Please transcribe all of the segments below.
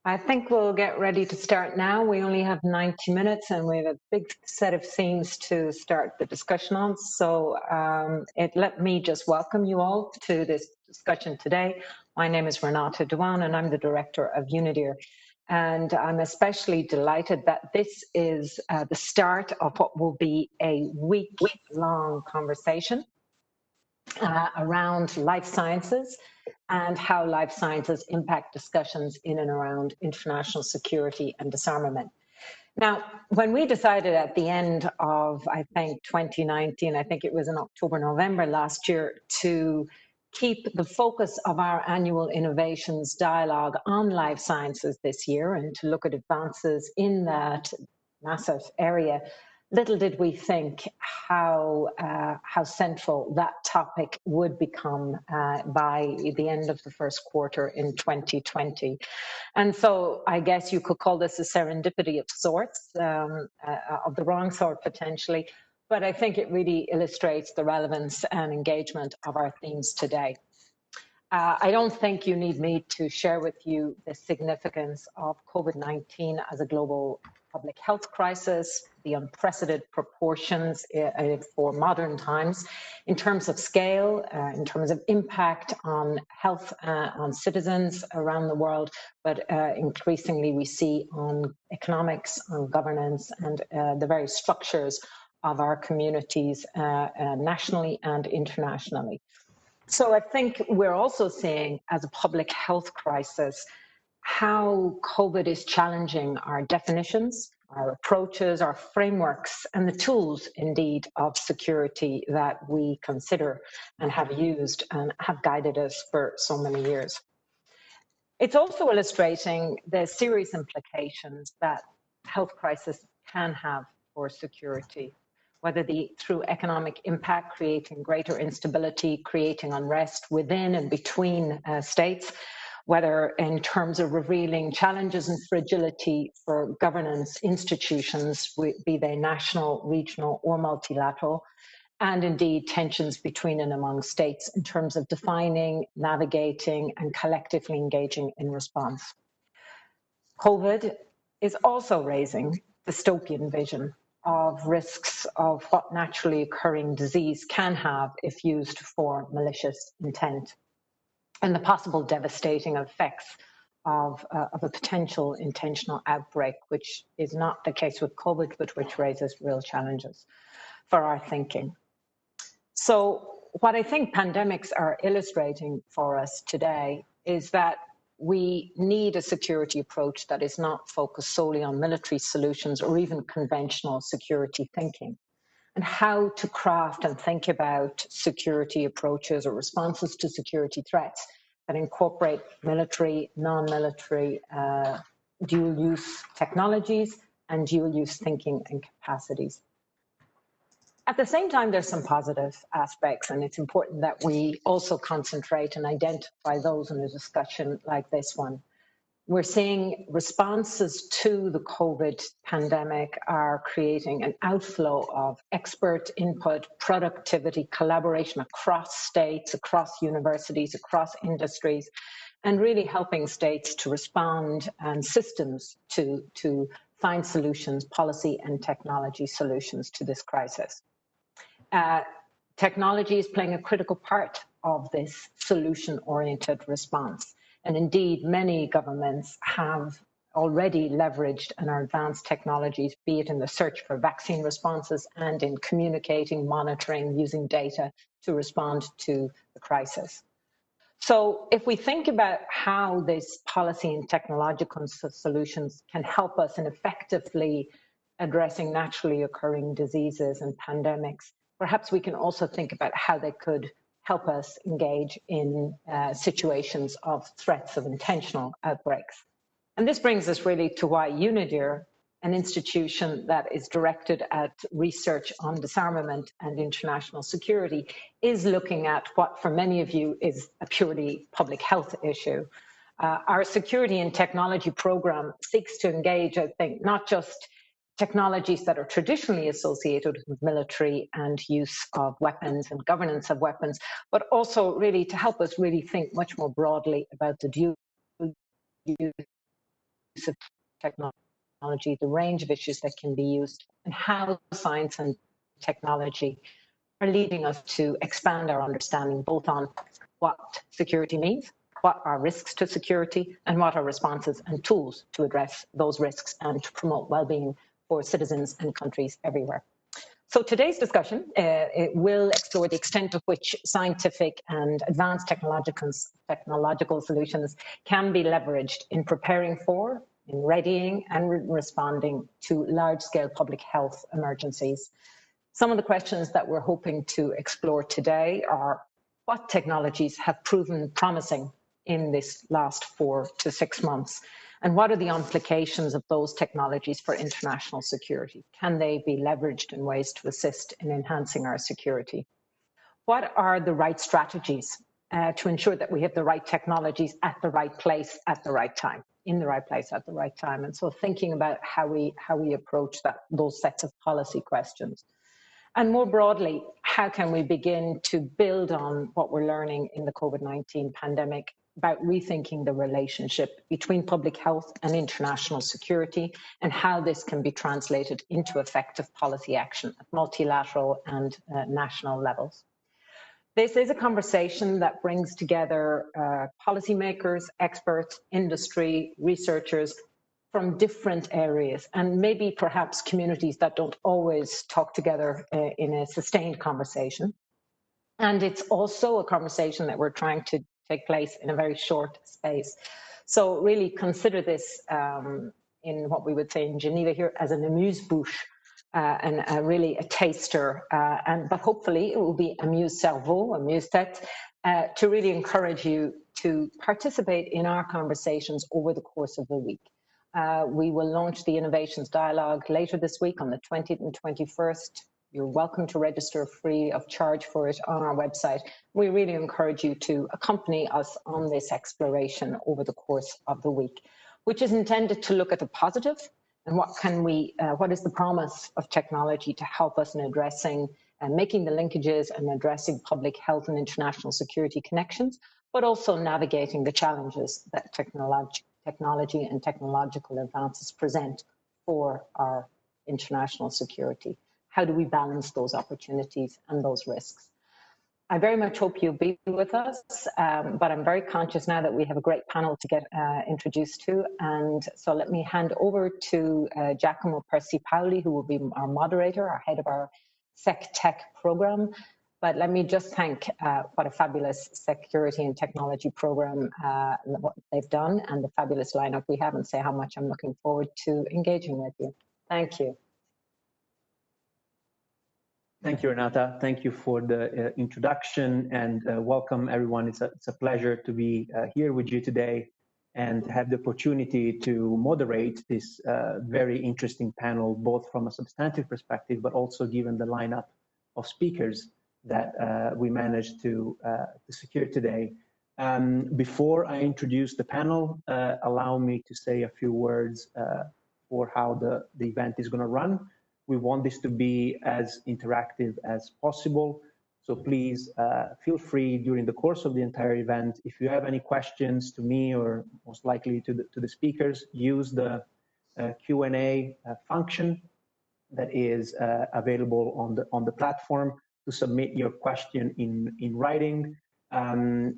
I think we'll get ready to start now. We only have 90 minutes and we have a big set of themes to start the discussion on. So let me just welcome you all to this discussion today. My name is Renata Dewan and I'm the director of UNIDIR. And I'm especially delighted that this is the start of what will be a week-long conversation around life sciences and how life sciences impact discussions in and around international security and disarmament. Now, when we decided at the end of, I think, 2019, I think it was in October, November last year, to keep the focus of our annual innovations dialogue on life sciences this year and to look at advances in that massive area, little did we think how central that topic would become by the end of the first quarter in 2020. And so I guess you could call this a serendipity of sorts, of the wrong sort potentially, but I think it really illustrates the relevance and engagement of our themes today. I don't think you need me to share with you the significance of COVID-19 as a global public health crisis, the unprecedented proportions for modern times in terms of scale, in terms of impact on health, on citizens around the world, but increasingly we see on economics, on governance, and the very structures of our communities nationally and internationally. So I think we're also seeing, as a public health crisis, how COVID is challenging our definitions, our approaches, our frameworks, and the tools, indeed, of security that we consider and have used and have guided us for so many years. It's also illustrating the serious implications that health crisis can have for security, whether through economic impact, creating greater instability, creating unrest within and between states, whether in terms of revealing challenges and fragility for governance institutions, be they national, regional, or multilateral, and indeed tensions between and among states in terms of defining, navigating, and collectively engaging in response. COVID is also raising dystopian vision of risks of what naturally occurring disease can have if used for malicious intent, and the possible devastating effects of a potential intentional outbreak, which is not the case with COVID, but which raises real challenges for our thinking. So what I think pandemics are illustrating for us today is that we need a security approach that is not focused solely on military solutions or even conventional security thinking, and how to craft and think about security approaches or responses to security threats that incorporate military, non-military, dual-use technologies and dual-use thinking and capacities. At the same time, there's some positive aspects, and it's important that we also concentrate and identify those in a discussion like this one. We're seeing responses to the COVID pandemic are creating an outflow of expert input, productivity, collaboration across states, across universities, across industries, and really helping states to respond and systems to find solutions, policy and technology solutions to this crisis. Technology is playing a critical part of this solution-oriented response. And indeed, many governments have already leveraged and are advanced technologies, be it in the search for vaccine responses and in communicating, monitoring, using data to respond to the crisis. So if we think about how this policy and technological solutions can help us in effectively addressing naturally occurring diseases and pandemics, perhaps we can also think about how they could help us engage in situations of threats of intentional outbreaks. And this brings us really to why UNIDIR, an institution that is directed at research on disarmament and international security, is looking at what for many of you is a purely public health issue. Our security and technology program seeks to engage, I think, not just technologies that are traditionally associated with military and use of weapons and governance of weapons, but also really to help us really think much more broadly about the dual use of technology, the range of issues that can be used, and how science and technology are leading us to expand our understanding both on what security means, what are risks to security, and what are responses and tools to address those risks and to promote well-being for citizens and countries everywhere. So today's discussion it will explore the extent to which scientific and advanced technological solutions can be leveraged in preparing for, in readying and responding to large-scale public health emergencies. Some of the questions that we're hoping to explore today are: what technologies have proven promising in this last 4 to 6 months? And what are the implications of those technologies for international security? Can they be leveraged in ways to assist in enhancing our security? What are the right strategies to ensure that we have the right technologies at the right place at the right time, in the right place at the right time? And so thinking about how we approach those sets of policy questions. And more broadly, how can we begin to build on what we're learning in the COVID-19 pandemic about rethinking the relationship between public health and international security, and how this can be translated into effective policy action at multilateral and national levels? This is a conversation that brings together policymakers, experts, industry, researchers from different areas, and maybe perhaps communities that don't always talk together in a sustained conversation. And it's also a conversation that we're trying to take place in a very short space. So really consider this in what we would say in Geneva here as an amuse-bouche, and really a taster, but hopefully it will be amuse-cerveau, amuse-tête, to really encourage you to participate in our conversations over the course of the week. We will launch the Innovations Dialogue later this week on the 20th and 21st. You're welcome to register free of charge for it on our website. We really encourage you to accompany us on this exploration over the course of the week, which is intended to look at the positive and what is the promise of technology to help us in addressing and making the linkages and addressing public health and international security connections, but also navigating the challenges that technology and technological advances present for our international security. How do we balance those opportunities and those risks? I very much hope you'll be with us, but I'm very conscious now that we have a great panel to get introduced to. And so let me hand over to Giacomo Persi-Paoli, who will be our moderator, our head of our SecTech program. But let me just thank what a fabulous security and technology program what they've done and the fabulous lineup we have, and say how much I'm looking forward to engaging with you. Thank you. Thank you, Renata. Thank you for the introduction, and welcome everyone. It's a pleasure to be here with you today and have the opportunity to moderate this very interesting panel, both from a substantive perspective, but also given the lineup of speakers that we managed to secure today. Before I introduce the panel, allow me to say a few words for how the event is going to run. We want this to be as interactive as possible. So please feel free during the course of the entire event. If you have any questions to me or most likely to the speakers, use the Q&A function that is available on the platform to submit your question in writing.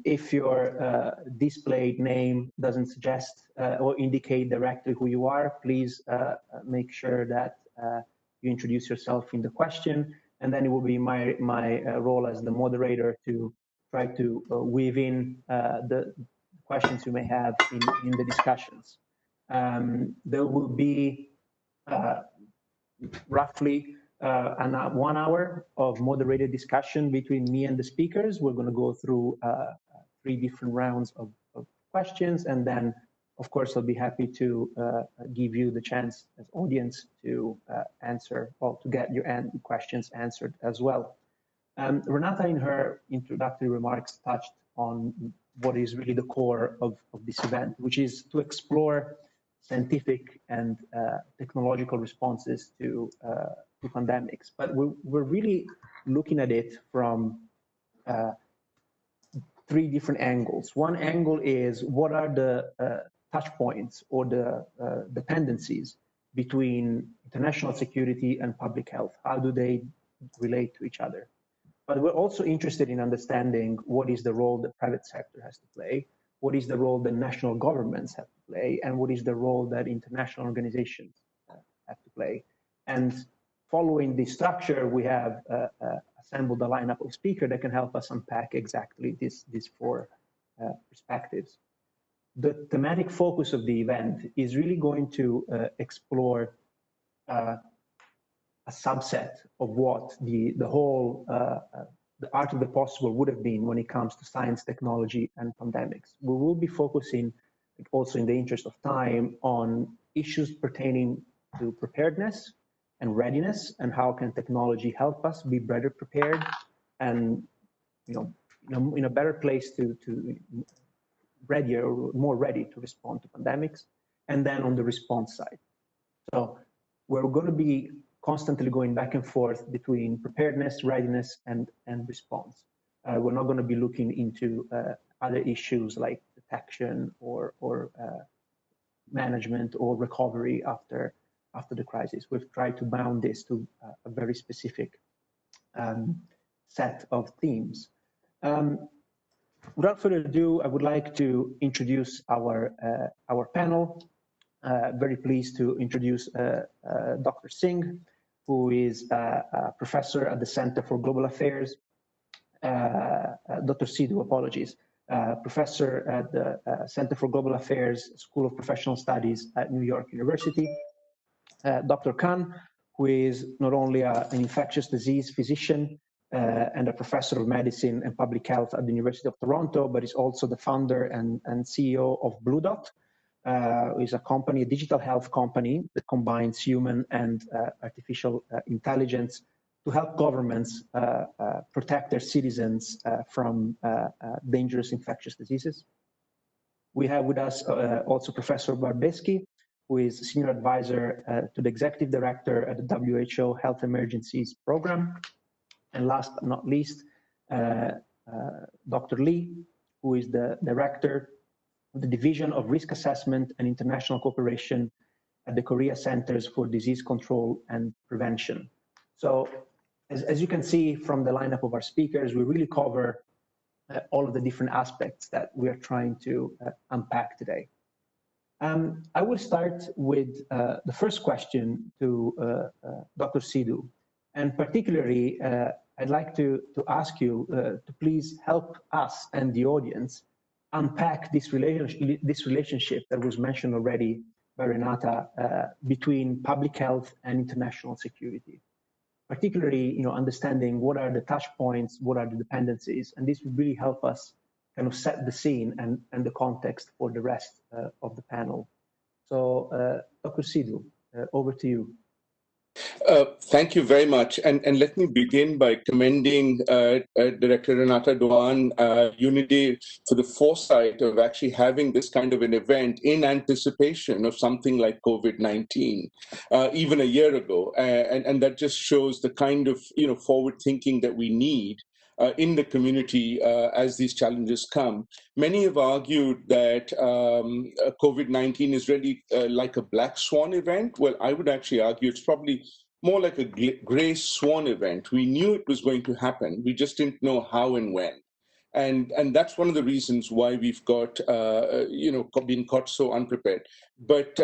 If your displayed name doesn't suggest or indicate directly who you are, please make sure that you introduce yourself in the question, and then it will be my role as the moderator to try to weave in the questions you may have in the discussions. There will be roughly 1 hour of moderated discussion between me and the speakers. We're going to go through 3 different rounds of questions, and then of course, I'll be happy to give you the chance as audience to answer or to get your questions answered as well. Renata, in her introductory remarks, touched on what is really the core of this event, which is to explore scientific and technological responses to pandemics. But we're really looking at it from 3 different angles. One angle is what are the touch points or the dependencies between international security and public health. How do they relate to each other? But we're also interested in understanding what is the role the private sector has to play, what is the role that national governments have to play, and what is the role that international organizations have to play. And following this structure, we have assembled a lineup of speakers that can help us unpack exactly these four perspectives. The thematic focus of the event is really going to explore a subset of what the whole the art of the possible would have been when it comes to science, technology, and pandemics. We will be focusing, also in the interest of time, on issues pertaining to preparedness and readiness, and how can technology help us be better prepared and, in a better place to readier or more ready to respond to pandemics, and then on the response side. So we're going to be constantly going back and forth between preparedness, readiness, and response. We're not going to be looking into other issues like detection or management or recovery after the crisis. We've tried to bound this to a very specific set of themes. Without further ado, I would like to introduce our panel. Very pleased to introduce Dr. Singh, who is a professor at the Center for Global Affairs, Dr. Sidhu, apologies, professor at the Center for Global Affairs, School of Professional Studies at New York University, Dr. Khan, who is not only an infectious disease physician and a professor of medicine and public health at the University of Toronto, but is also the founder and CEO of Blue Dot, is a company, a digital health company that combines human and artificial intelligence to help governments protect their citizens from dangerous infectious diseases. We have with us also Professor Barbeski, who is Senior Advisor to the Executive Director at the WHO Health Emergencies Program. And last but not least, Dr. Lee, who is the Director the Division of Risk Assessment and International Cooperation at the Korea Centers for Disease Control and Prevention. So as you can see from the lineup of our speakers, we really cover all of the different aspects that we are trying to unpack today. I will start with the first question to Dr. Sidhu, and particularly I'd like to ask you to please help us and the audience unpack this relationship that was mentioned already by Renata between public health and international security. Particularly, understanding what are the touch points, what are the dependencies, and this would really help us kind of set the scene and the context for the rest of the panel. So, Dr. Sidhu, over to you. Thank you very much. And let me begin by commending Director Renata Doan, UNIDIR, for the foresight of actually having this kind of an event in anticipation of something like COVID-19, even a year ago. And that just shows the kind of forward thinking that we need in the community as these challenges come. Many have argued that COVID-19 is really like a black swan event. Well, I would actually argue it's probably more like a gray swan event. We knew it was going to happen. We just didn't know how and when. And that's one of the reasons why we've got, been caught so unprepared. But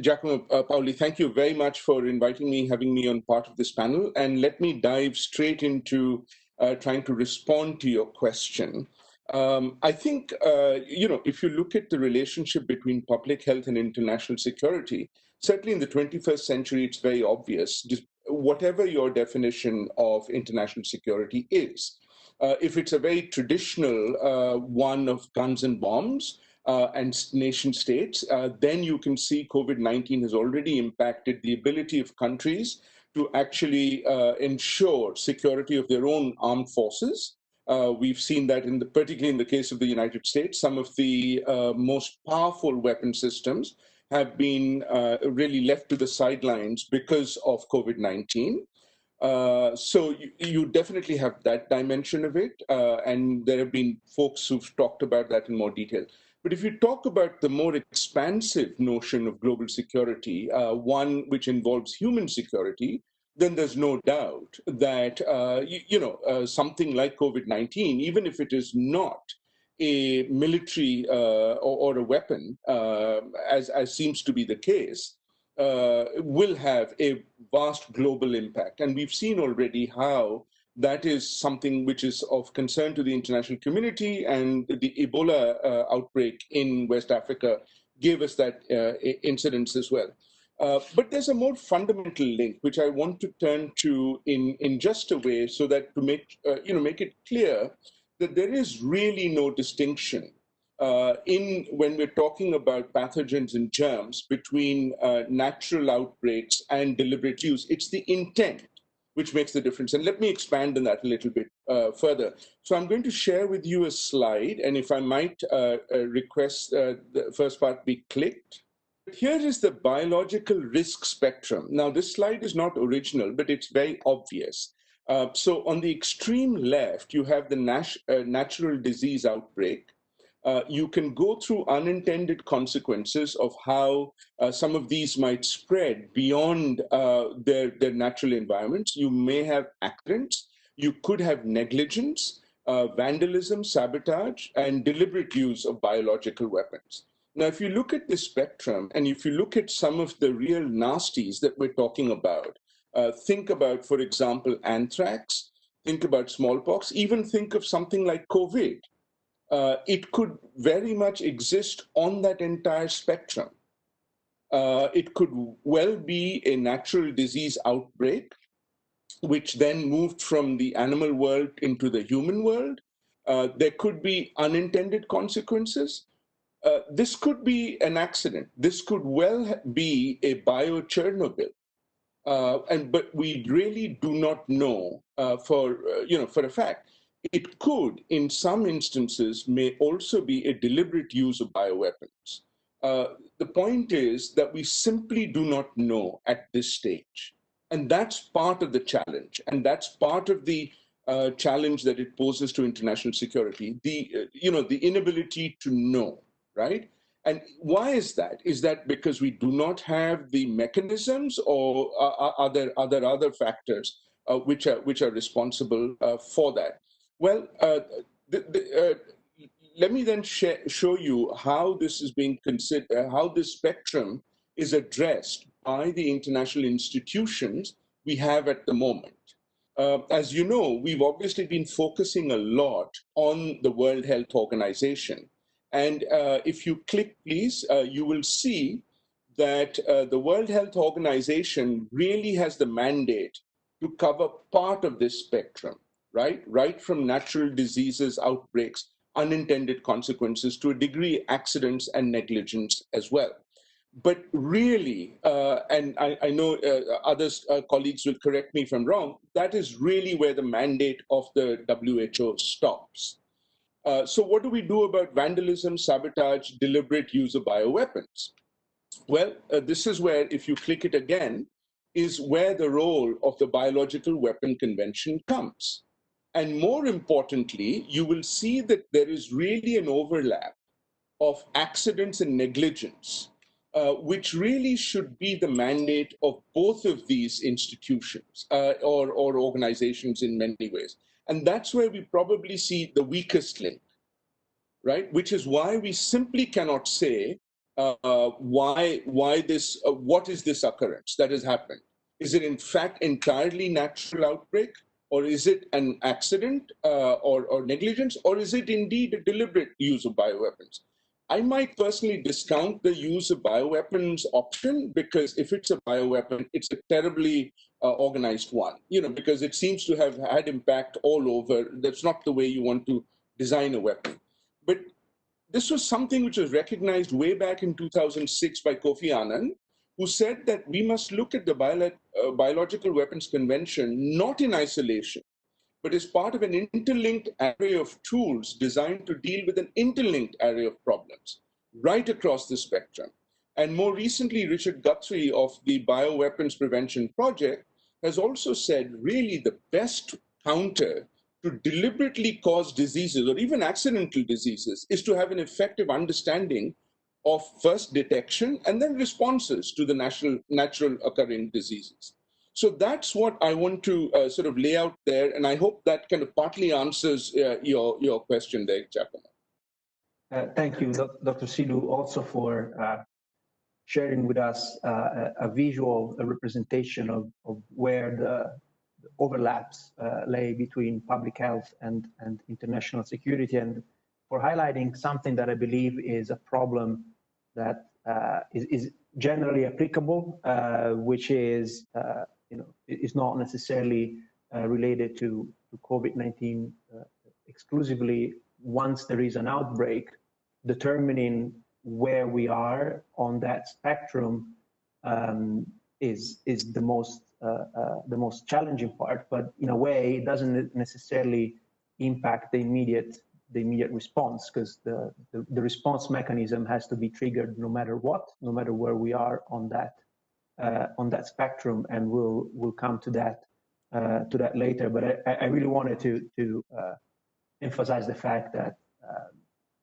Giacomo Paoli, thank you very much for inviting me, having me on part of this panel. And let me dive straight into trying to respond to your question. I think, if you look at the relationship between public health and international security, certainly in the 21st century, it's very obvious, just whatever your definition of international security is. If it's a very traditional one of guns and bombs and nation states, then you can see COVID-19 has already impacted the ability of countries to actually ensure security of their own armed forces. We've seen that particularly in the case of the United States, some of the most powerful weapon systems have been really left to the sidelines because of COVID-19. So you definitely have that dimension of it, and there have been folks who've talked about that in more detail. But if you talk about the more expansive notion of global security, one which involves human security, then there's no doubt that something like COVID-19, even if it is not a military or a weapon, as seems to be the case, will have a vast global impact. And we've seen already how that is something which is of concern to the international community, and the Ebola outbreak in West Africa gave us that incidence as well. But there's a more fundamental link, which I want to turn to in just a way, so that to make it clear that there is really no distinction when we're talking about pathogens and germs between natural outbreaks and deliberate use. It's the intent which makes the difference. And let me expand on that a little bit further. So I'm going to share with you a slide, and if I might request the first part be clicked. Here is the biological risk spectrum. Now, this slide is not original, but it's very obvious. So on the extreme left, you have the natural disease outbreak. You can go through unintended consequences of how some of these might spread beyond their natural environments. You may have accidents. You could have negligence, vandalism, sabotage, and deliberate use of biological weapons. Now, if you look at this spectrum, and if you look at some of the real nasties that we're talking about, think about, for example, anthrax, think about smallpox, even think of something like COVID. It could very much exist on that entire spectrum. It could well be a natural disease outbreak, which then moved from the animal world into the human world. There could be unintended consequences. This could be an accident. This could well be a bio-Chernobyl. But we really do not know for a fact. It could, in some instances, may also be a deliberate use of bioweapons. The point is that we simply do not know at this stage. And that's part of the challenge. And that's part of the challenge that it poses to international security, the inability to know, right? And why is that? Is that because we do not have the mechanisms, or are there other factors which are responsible for that? Well, let me then show you how this is being considered, how this spectrum is addressed by the international institutions we have at the moment. As you know, we've obviously been focusing a lot on the World Health Organization. And if you click, please, you will see that the World Health Organization really has the mandate to cover part of this spectrum, right? Right from natural diseases, outbreaks, unintended consequences, to a degree, accidents and negligence as well. But really, and I know others, colleagues will correct me if I'm wrong, that is really where the mandate of the WHO stops. So what do we do about vandalism, sabotage, deliberate use of bioweapons? Well, this is where, if you click it again, is where the role of the Biological Weapon Convention comes. And more importantly, you will see that there is really an overlap of accidents and negligence, which really should be the mandate of both of these institutions or organizations in many ways. And that's where we probably see the weakest link, right? Which is why we simply cannot say what is this occurrence that has happened? Is it in fact entirely natural outbreak, or is it an accident or negligence, or is it indeed a deliberate use of bioweapons? I might personally discount the use of bioweapons option, because if it's a bioweapon, it's a terribly organized one, because it seems to have had impact all over. That's not the way you want to design a weapon. But this was something which was recognized way back in 2006 by Kofi Annan, who said that we must look at the Biological Weapons Convention not in isolation, but as part of an interlinked array of tools designed to deal with an interlinked array of problems right across the spectrum. And more recently, Richard Guthrie of the Bioweapons Prevention Project has also said really the best counter to deliberately cause diseases or even accidental diseases is to have an effective understanding of first detection and then responses to the natural occurring diseases. So that's what I want to sort of lay out there, and I hope that kind of partly answers your question there, Giacomo. Thank you, Dr. Sidhu, also for sharing with us a visual representation of where the overlaps lay between public health and international security, and for highlighting something that I believe is a problem that is generally applicable, which is is not necessarily related to COVID-19 exclusively. Once there is an outbreak, determining where we are on that spectrum is the most challenging part. But in a way, it doesn't necessarily impact the immediate response, because the response mechanism has to be triggered no matter what, no matter where we are on that spectrum, and we'll come to that later. But I really wanted to emphasize the fact that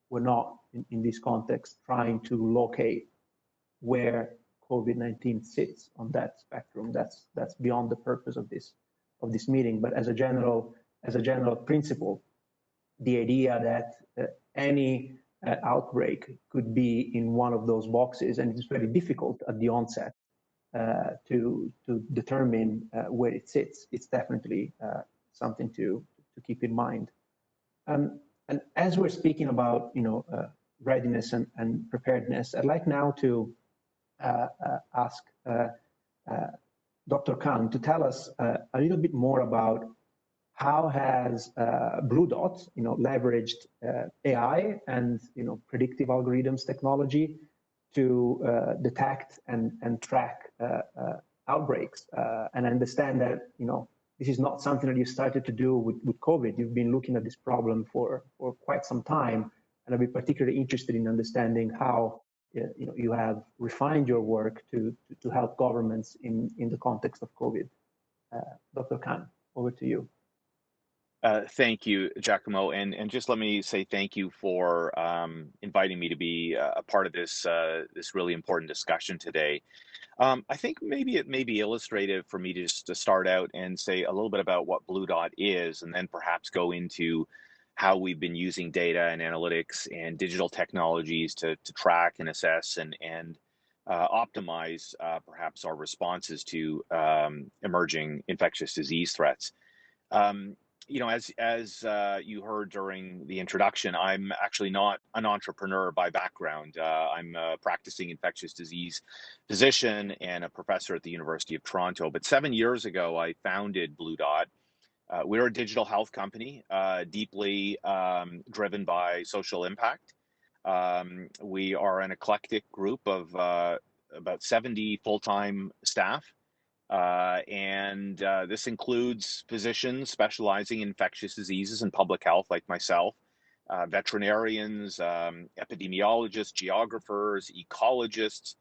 we're not in this context trying to locate where COVID-19 sits on that spectrum. That's beyond the purpose of this meeting. But as a general principle, the idea that any outbreak could be in one of those boxes, and it's very difficult at the onset to determine where it sits. It's definitely something to keep in mind. And as we're speaking about readiness and preparedness, I'd like now to ask Dr. Khan to tell us a little bit more about how has Blue Dot leveraged AI and predictive algorithms technology to detect and track outbreaks. And I understand that this is not something that you started to do with COVID. You've been looking at this problem for quite some time, and I'd be particularly interested in understanding how you have refined your work to help governments in the context of COVID. Dr. Khan, over to you. Thank you, Giacomo, and just let me say thank you for inviting me to be a part of this really important discussion today. I think maybe it may be illustrative for me just to start out and say a little bit about what Blue Dot is, and then perhaps go into how we've been using data and analytics and digital technologies to track and assess and optimize perhaps our responses to emerging infectious disease threats. As you heard during the introduction, I'm actually not an entrepreneur by background. I'm a practicing infectious disease physician and a professor at the University of Toronto. But 7 years ago, I founded Blue Dot. We're a digital health company, deeply driven by social impact. We are an eclectic group of about 70 full-time staff. And this includes physicians specializing in infectious diseases and public health, like myself, veterinarians, epidemiologists, geographers, ecologists,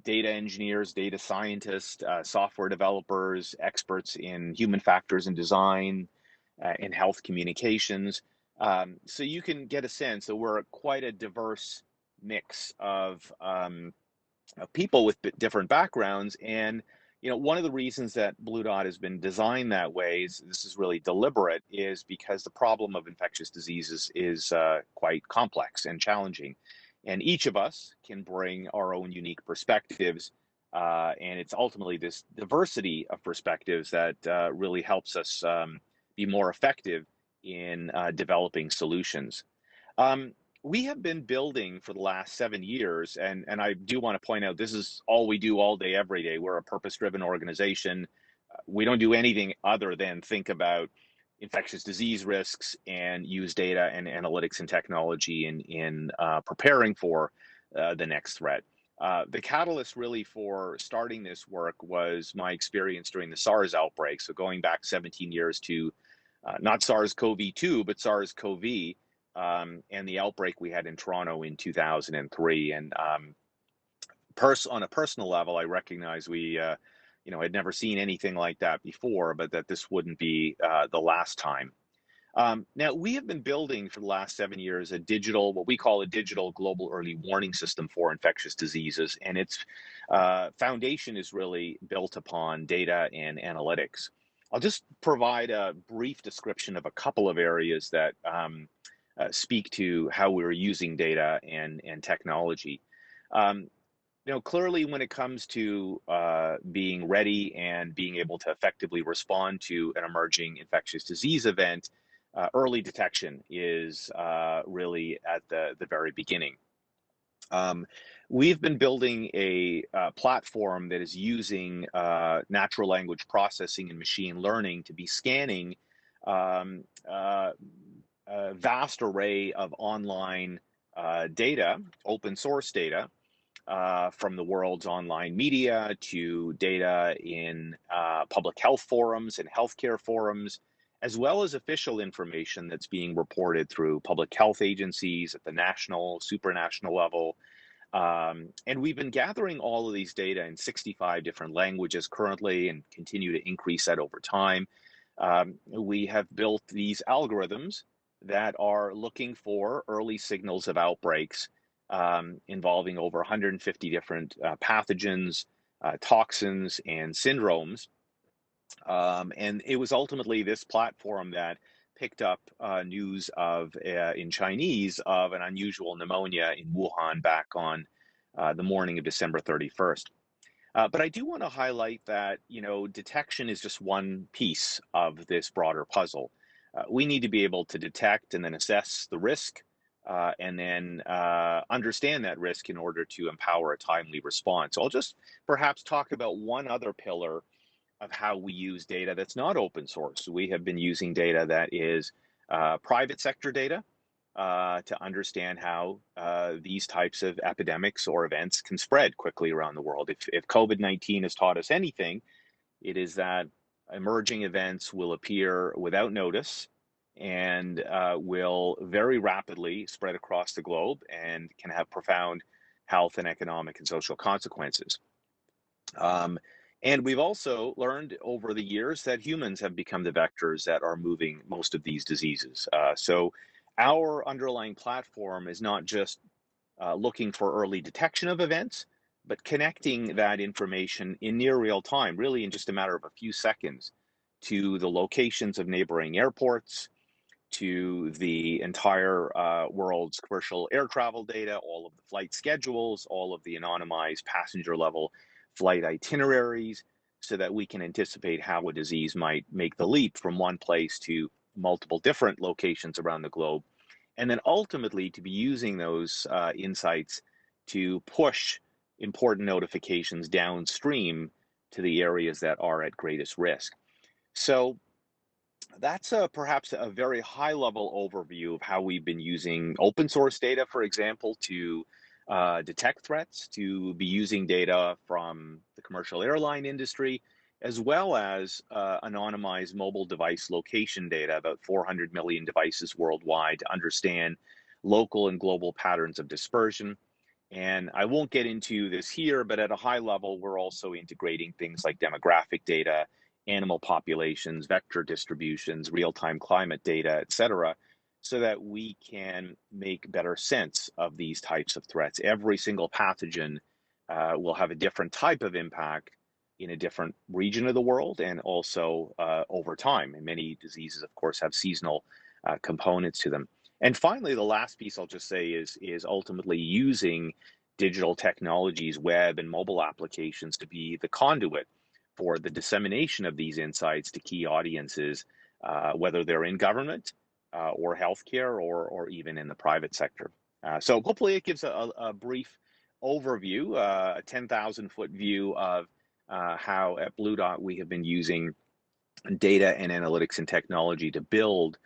data engineers, data scientists, software developers, experts in human factors and design, in health communications. So you can get a sense that we're quite a diverse mix of people with different backgrounds. And one of the reasons that Blue Dot has been designed that way, this is really deliberate, is because the problem of infectious diseases is quite complex and challenging. And each of us can bring our own unique perspectives. And it's ultimately this diversity of perspectives that really helps us be more effective in developing solutions. We have been building for the last 7 years, and I do want to point out, this is all we do all day, every day. We're a purpose-driven organization. We don't do anything other than think about infectious disease risks and use data and analytics and technology in preparing for the next threat. The catalyst really for starting this work was my experience during the SARS outbreak. So going back 17 years to not SARS-CoV-2, but SARS-CoV, and the outbreak we had in Toronto in 2003. And on a personal level, I recognize we, had never seen anything like that before, but that this wouldn't be the last time. Now, we have been building for the last 7 years what we call a digital global early warning system for infectious diseases, and its foundation is really built upon data and analytics. I'll just provide a brief description of a couple of areas that speak to how we're using data and technology. Clearly, when it comes to being ready and being able to effectively respond to an emerging infectious disease event, early detection is really at the very beginning. We've been building a platform that is using natural language processing and machine learning to be scanning a vast array of online data, open source data, from the world's online media to data in public health forums and healthcare forums, as well as official information that's being reported through public health agencies at the national, supranational level. And we've been gathering all of these data in 65 different languages currently and continue to increase that over time. We have built these algorithms that are looking for early signals of outbreaks involving over 150 different pathogens, toxins, and syndromes. And it was ultimately this platform that picked up news of, in Chinese, of an unusual pneumonia in Wuhan back on the morning of December 31st. But I do want to highlight that, detection is just one piece of this broader puzzle. We need to be able to detect and then assess the risk, and then understand that risk in order to empower a timely response. So I'll just perhaps talk about one other pillar of how we use data that's not open source. We have been using data that is private sector data to understand how these types of epidemics or events can spread quickly around the world. If COVID-19 has taught us anything, it is that emerging events will appear without notice and will very rapidly spread across the globe and can have profound health and economic and social consequences. And we've also learned over the years that humans have become the vectors that are moving most of these diseases. So our underlying platform is not just looking for early detection of events, but connecting that information in near real time, really in just a matter of a few seconds, to the locations of neighboring airports, to the entire world's commercial air travel data, all of the flight schedules, all of the anonymized passenger level flight itineraries, so that we can anticipate how a disease might make the leap from one place to multiple different locations around the globe. And then ultimately to be using those insights to push important notifications downstream to the areas that are at greatest risk. So that's perhaps a very high level overview of how we've been using open source data, for example, to detect threats, to be using data from the commercial airline industry, as well as anonymized mobile device location data, about 400 million devices worldwide, to understand local and global patterns of dispersion. And I won't get into this here, but at a high level, we're also integrating things like demographic data, animal populations, vector distributions, real-time climate data, et cetera, so that we can make better sense of these types of threats. Every single pathogen will have a different type of impact in a different region of the world, and also over time. And many diseases, of course, have seasonal components to them. And finally, the last piece I'll just say is ultimately using digital technologies, web and mobile applications, to be the conduit for the dissemination of these insights to key audiences, whether they're in government or healthcare or even in the private sector. So hopefully it gives a brief overview, a 10,000-foot view of how at Blue Dot we have been using data and analytics and technology to build,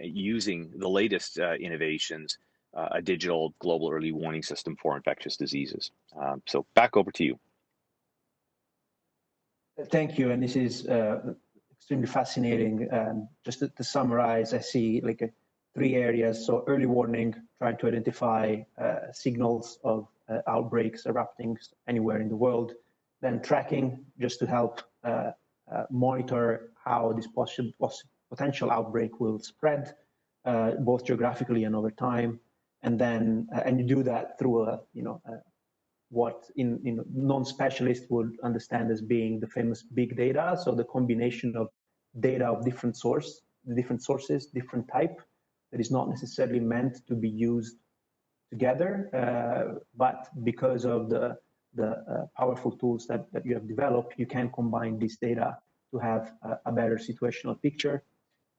using the latest innovations, a digital global early warning system for infectious diseases. So back over to you. Thank you, and this is extremely fascinating. Just to summarize, I see like 3 areas. So early warning, trying to identify signals of outbreaks erupting anywhere in the world. Then tracking, just to help monitor how these potential outbreak will spread, both geographically and over time, and then and you do that through what in non-specialists would understand as being the famous big data. So the combination of data of different sources, different type, that is not necessarily meant to be used together, but because of the powerful tools that you have developed, you can combine this data to have a better situational picture.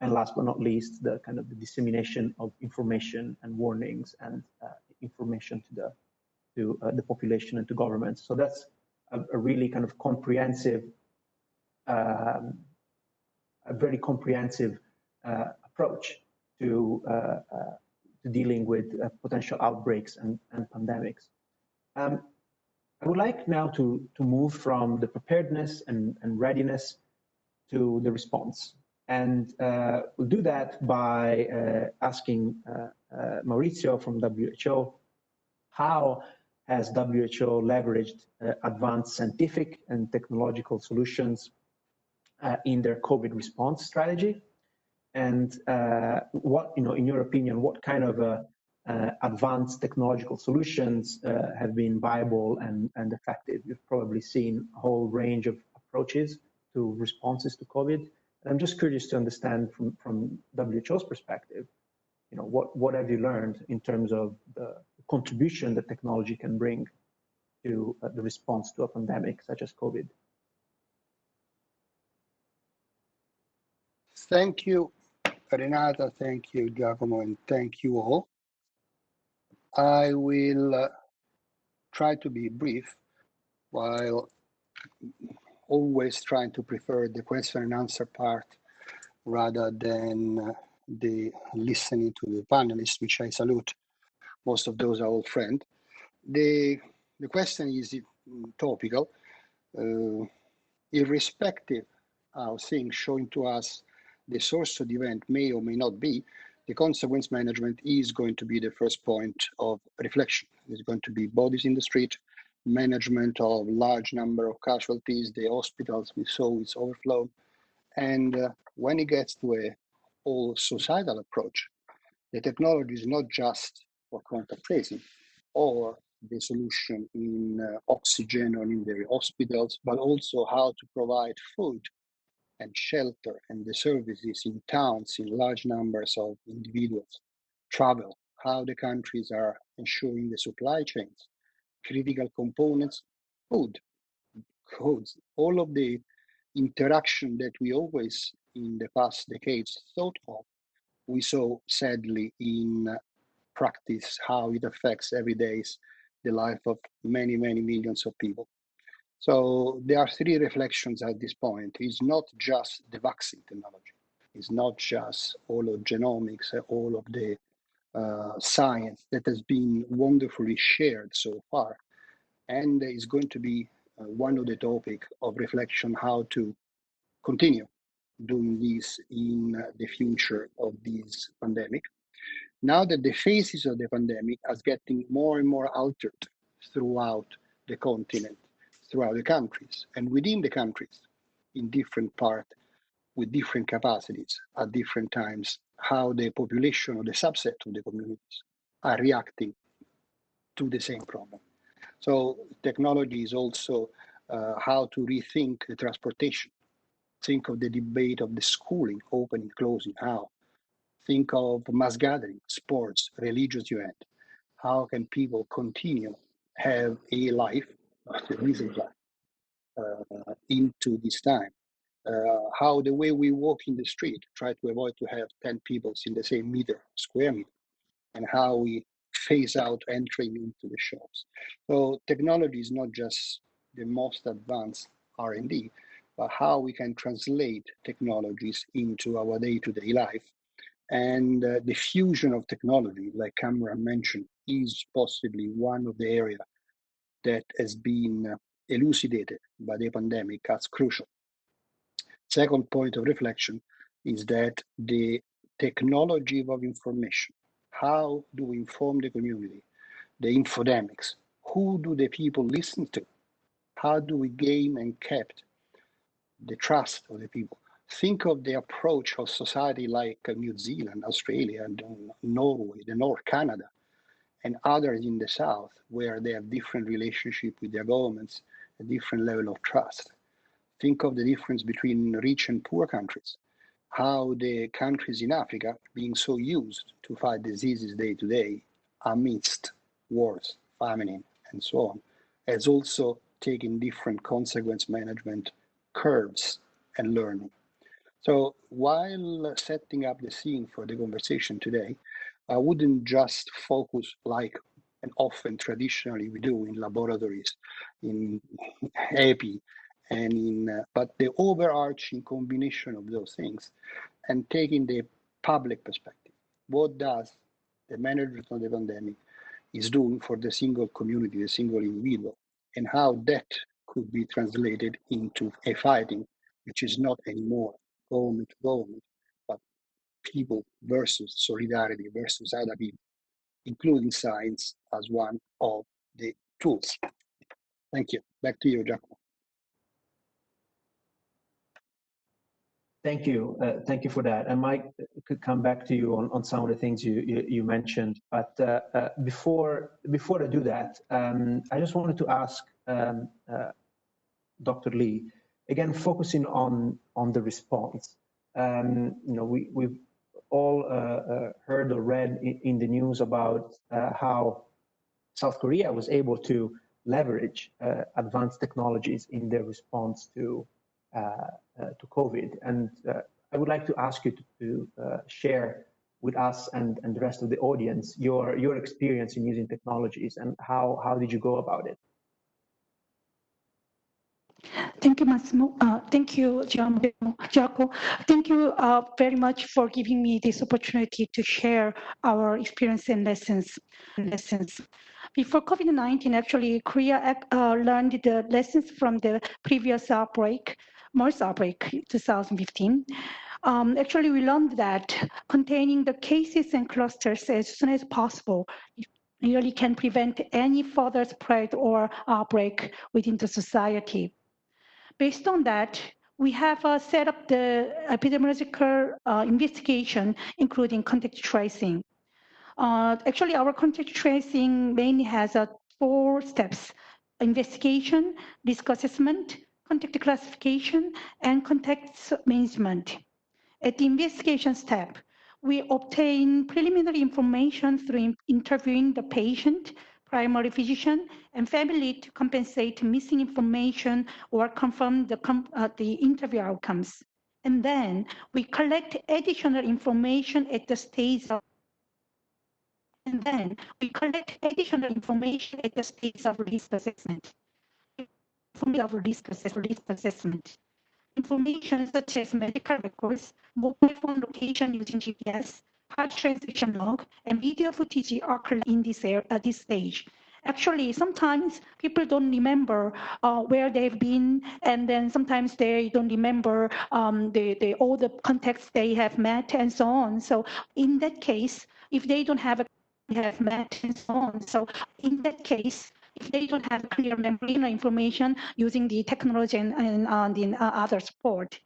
And last but not least, the kind of the dissemination of information and warnings and information to the population and to governments. So that's a really kind of comprehensive, a very comprehensive approach to dealing with potential outbreaks and pandemics. I would like now to move from the preparedness and readiness to the response. And we'll do that by asking Maurizio from WHO, how has WHO leveraged advanced scientific and technological solutions in their COVID response strategy? And what, in your opinion, what kind of advanced technological solutions have been viable and effective? You've probably seen a whole range of approaches to responses to COVID. And I'm just curious to understand from WHO's perspective, what have you learned in terms of the contribution that technology can bring to the response to a pandemic such as COVID? Thank you, Renata. Thank you, Giacomo, and thank you all. I will try to be brief while always trying to prefer the question and answer part rather than the listening to the panelists, which I salute. Most of those are old friends. The question is topical, irrespective of things showing to us the source of the event may or may not be. The consequence management is going to be the first point of reflection. It's going to be bodies in the street, management of large number of casualties, the hospitals we saw is overflow. And when it gets to a whole societal approach, the technology is not just for contact tracing or the solution in oxygen or in the hospitals, but also how to provide food and shelter and the services in towns in large numbers of individuals, travel, how the countries are ensuring the supply chains, critical components, food, codes, all of the interaction that we always in the past decades thought of, we saw sadly in practice how it affects every day the life of many, many millions of people. So there are three reflections at this point. It's not just the vaccine technology. It's not just all of genomics, all of the science that has been wonderfully shared so far. And it's going to be one of the topics of reflection how to continue doing this in the future of this pandemic. Now that the phases of the pandemic are getting more and more altered throughout the continent, throughout the countries, and within the countries, in different parts, with different capacities at different times, how the population or the subset of the communities are reacting to the same problem. So technology is also how to rethink the transportation. Think of the debate of the schooling, opening, closing, how. Think of mass gathering, sports, religious event. How can people continue have a life, a decent life, into this time? How the way we walk in the street, try to avoid to have 10 people in the same square meter, and how we phase out entering into the shops. So technology is not just the most advanced R&D, but how we can translate technologies into our day-to-day life. And the fusion of technology, like Cameron mentioned, is possibly one of the areas that has been elucidated by the pandemic as crucial. Second point of reflection is that the technology of information, how do we inform the community, the infodemics, who do the people listen to, how do we gain and keep the trust of the people think of the approach of society like New Zealand, Australia, and Norway, the North Canada, and others in the South, where they have different relationship with their governments, a different level of trust. Think of the difference between rich and poor countries, how the countries in Africa, being so used to fight diseases day to day amidst wars, famine, and so on, has also taken different consequence management curves and learning. So while setting up the scene for the conversation today, I wouldn't just focus like and often traditionally we do in laboratories, in EPI, and but the overarching combination of those things, and taking the public perspective. What does the management of the pandemic is doing for the single community, the single individual, and how that could be translated into a fighting, which is not anymore government to government, but people versus solidarity versus other people, including science as one of the tools. Thank you. Back to you, Giacomo. Thank you. Thank you for that. And Mike, could come back to you on some of the things you mentioned. But before I do that, I just wanted to ask Dr. Lee, again, focusing on the response. We've all heard or read in the news about how South Korea was able to leverage advanced technologies in their response to COVID. And I would like to ask you to share with us and the rest of the audience your experience in using technologies and how did you go about it? Thank you, Massimo. Thank you, Giacomo. Thank you very much for giving me this opportunity to share our experience and lessons. Before COVID-19, actually, Korea learned the lessons from the previous outbreak, MERS outbreak, 2015. Actually, we learned that containing the cases and clusters as soon as possible really can prevent any further spread or outbreak within the society. Based on that, we have set up the epidemiological investigation, including contact tracing. Actually, our contact tracing mainly has 4 steps: investigation, risk assessment, contact classification, and contact management. At the investigation step, we obtain preliminary information through interviewing the patient, primary physician, and family to compensate missing information or confirm the interview outcomes. And then we collect additional information at the stage of risk assessment. Information such as medical records, mobile phone location using GPS, heart transaction log, and video footage are collected in this stage. Actually, sometimes people don't remember where they've been, and then sometimes they don't remember all the contacts they have met, and so on. So in that case, if they don't have met, and so on. So in that case, if they don't have clear memory information using the technology and the other support.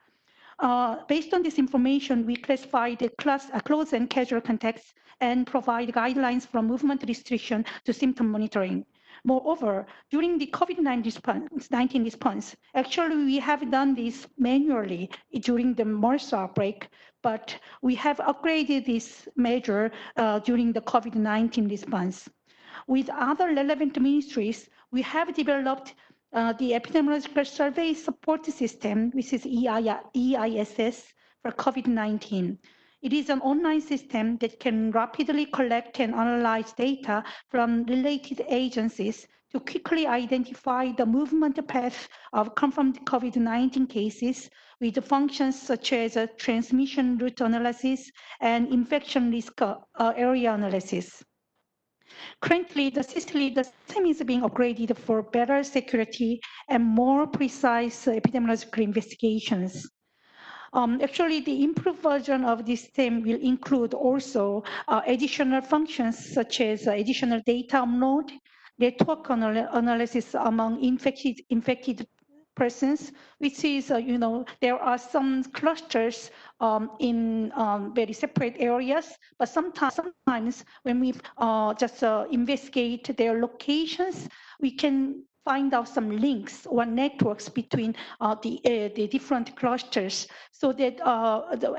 Based on this information, we classify the close and casual contacts and provide guidelines from movement restriction to symptom monitoring. Moreover, during the COVID-19 response, actually we have done this manually during the MERS outbreak, but we have upgraded this measure during the COVID-19 response. With other relevant ministries, we have developed the epidemiological survey support system, which is EISS for COVID-19. It is an online system that can rapidly collect and analyze data from related agencies to quickly identify the movement path of confirmed COVID-19 cases with functions such as transmission route analysis and infection risk area analysis. Currently, the system is being upgraded for better security and more precise epidemiological investigations. Actually, the improved version of this system will include also additional functions such as additional data upload, network analysis among infected persons, which is, there are some clusters in very separate areas, but sometimes when we just investigate their locations, we can find out some links or networks between the different clusters, so that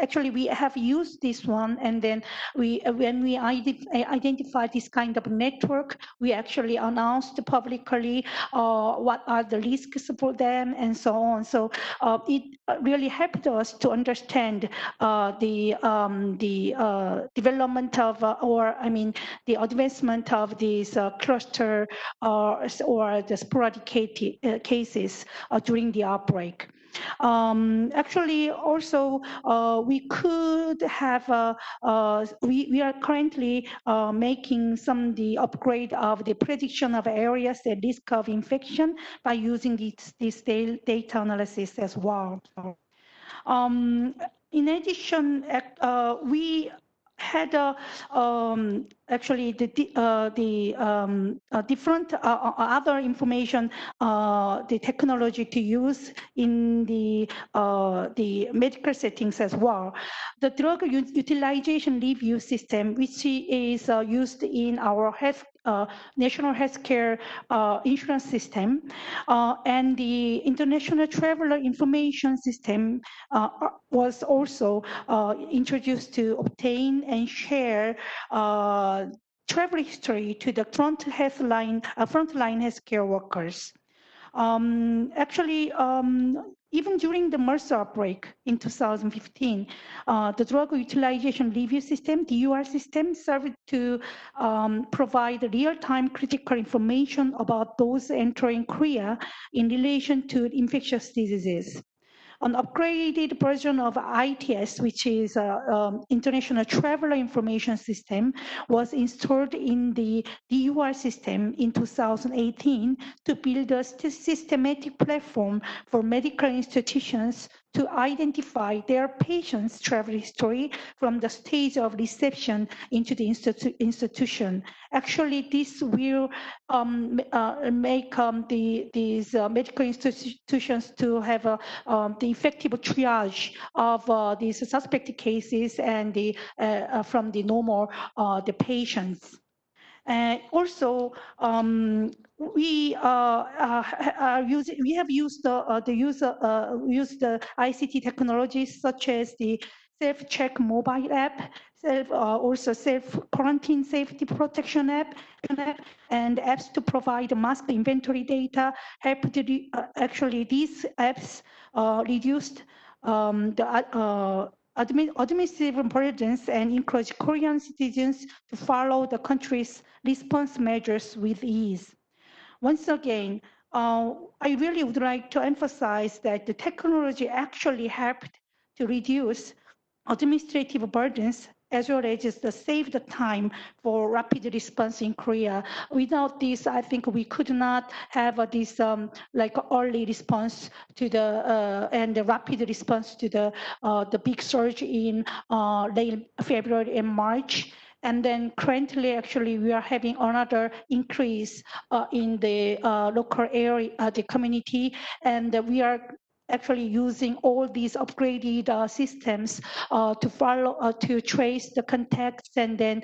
actually we have used this one, and then when we identify this kind of network, we actually announced publicly what are the risks for them and so on. So it really helped us to understand the development of, the advancement of these cluster or the sporadic cases during the outbreak. Actually, also, we could have, we are currently making the upgrade of the prediction of areas at risk of infection by using this data analysis as well. In addition, we had actually the different other information, the technology to use in the medical settings as well. The drug utilization review system, which is used in our national healthcare insurance system, and the international traveler information system was also introduced to obtain and share travel history to the frontline healthcare workers. Actually, even during the MERS outbreak in 2015, the drug utilization review system, the DUR system, served to provide real-time critical information about those entering Korea in relation to infectious diseases. An upgraded version of ITS, which is International Traveler Information System, was installed in the DUR system in 2018 to build a systematic platform for medical institutions to identify their patients' travel history from the stage of reception into the institution. Actually, this will make these medical institutions to have the effective triage of these suspected cases and from the normal the patients. Also, we have used the ICT technologies such as the self-check mobile app, also self-quarantine safety protection app, and apps to provide mask inventory data. Actually, these apps reduced the administrative burdens and encourage Korean citizens to follow the country's response measures with ease. Once again, I really would like to emphasize that the technology actually helped to reduce administrative burdens as well as just save the time for rapid response in Korea. Without this, I think we could not have this like early response to the and the rapid response to the big surge in late February and March. And then currently, actually, we are having another increase in the local area, the community, and we are actually using all these upgraded systems to follow, to trace the contacts, and then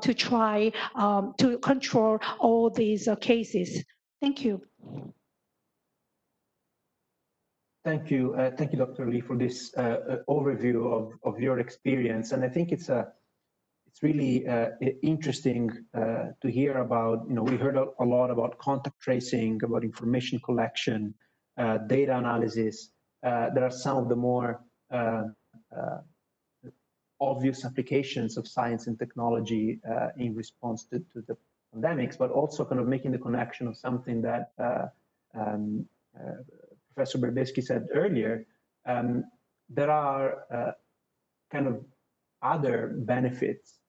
to try to control all these cases. Thank you. Thank you, Dr. Lee, for this overview of your experience. And I think it's really interesting to hear about. We heard a lot about contact tracing, about information collection, data analysis. There are some of the more obvious applications of science and technology in response to the pandemics, but also kind of making the connection of something that Professor Berbesky said earlier. There are kind of other benefits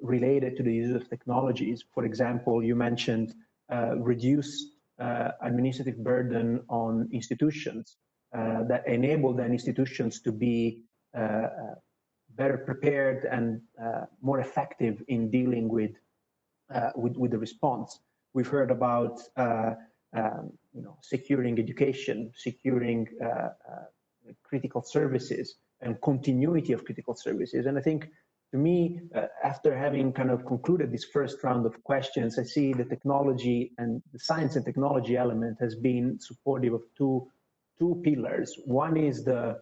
related to the use of technologies. For example, you mentioned reduced administrative burden on institutions that enable the institutions to be better prepared and more effective in dealing with the response. We've heard about securing education, securing critical services, and continuity of critical services. And I think, to me, after having kind of concluded this first round of questions, I see the technology and the science and technology element has been supportive of two pillars. One is the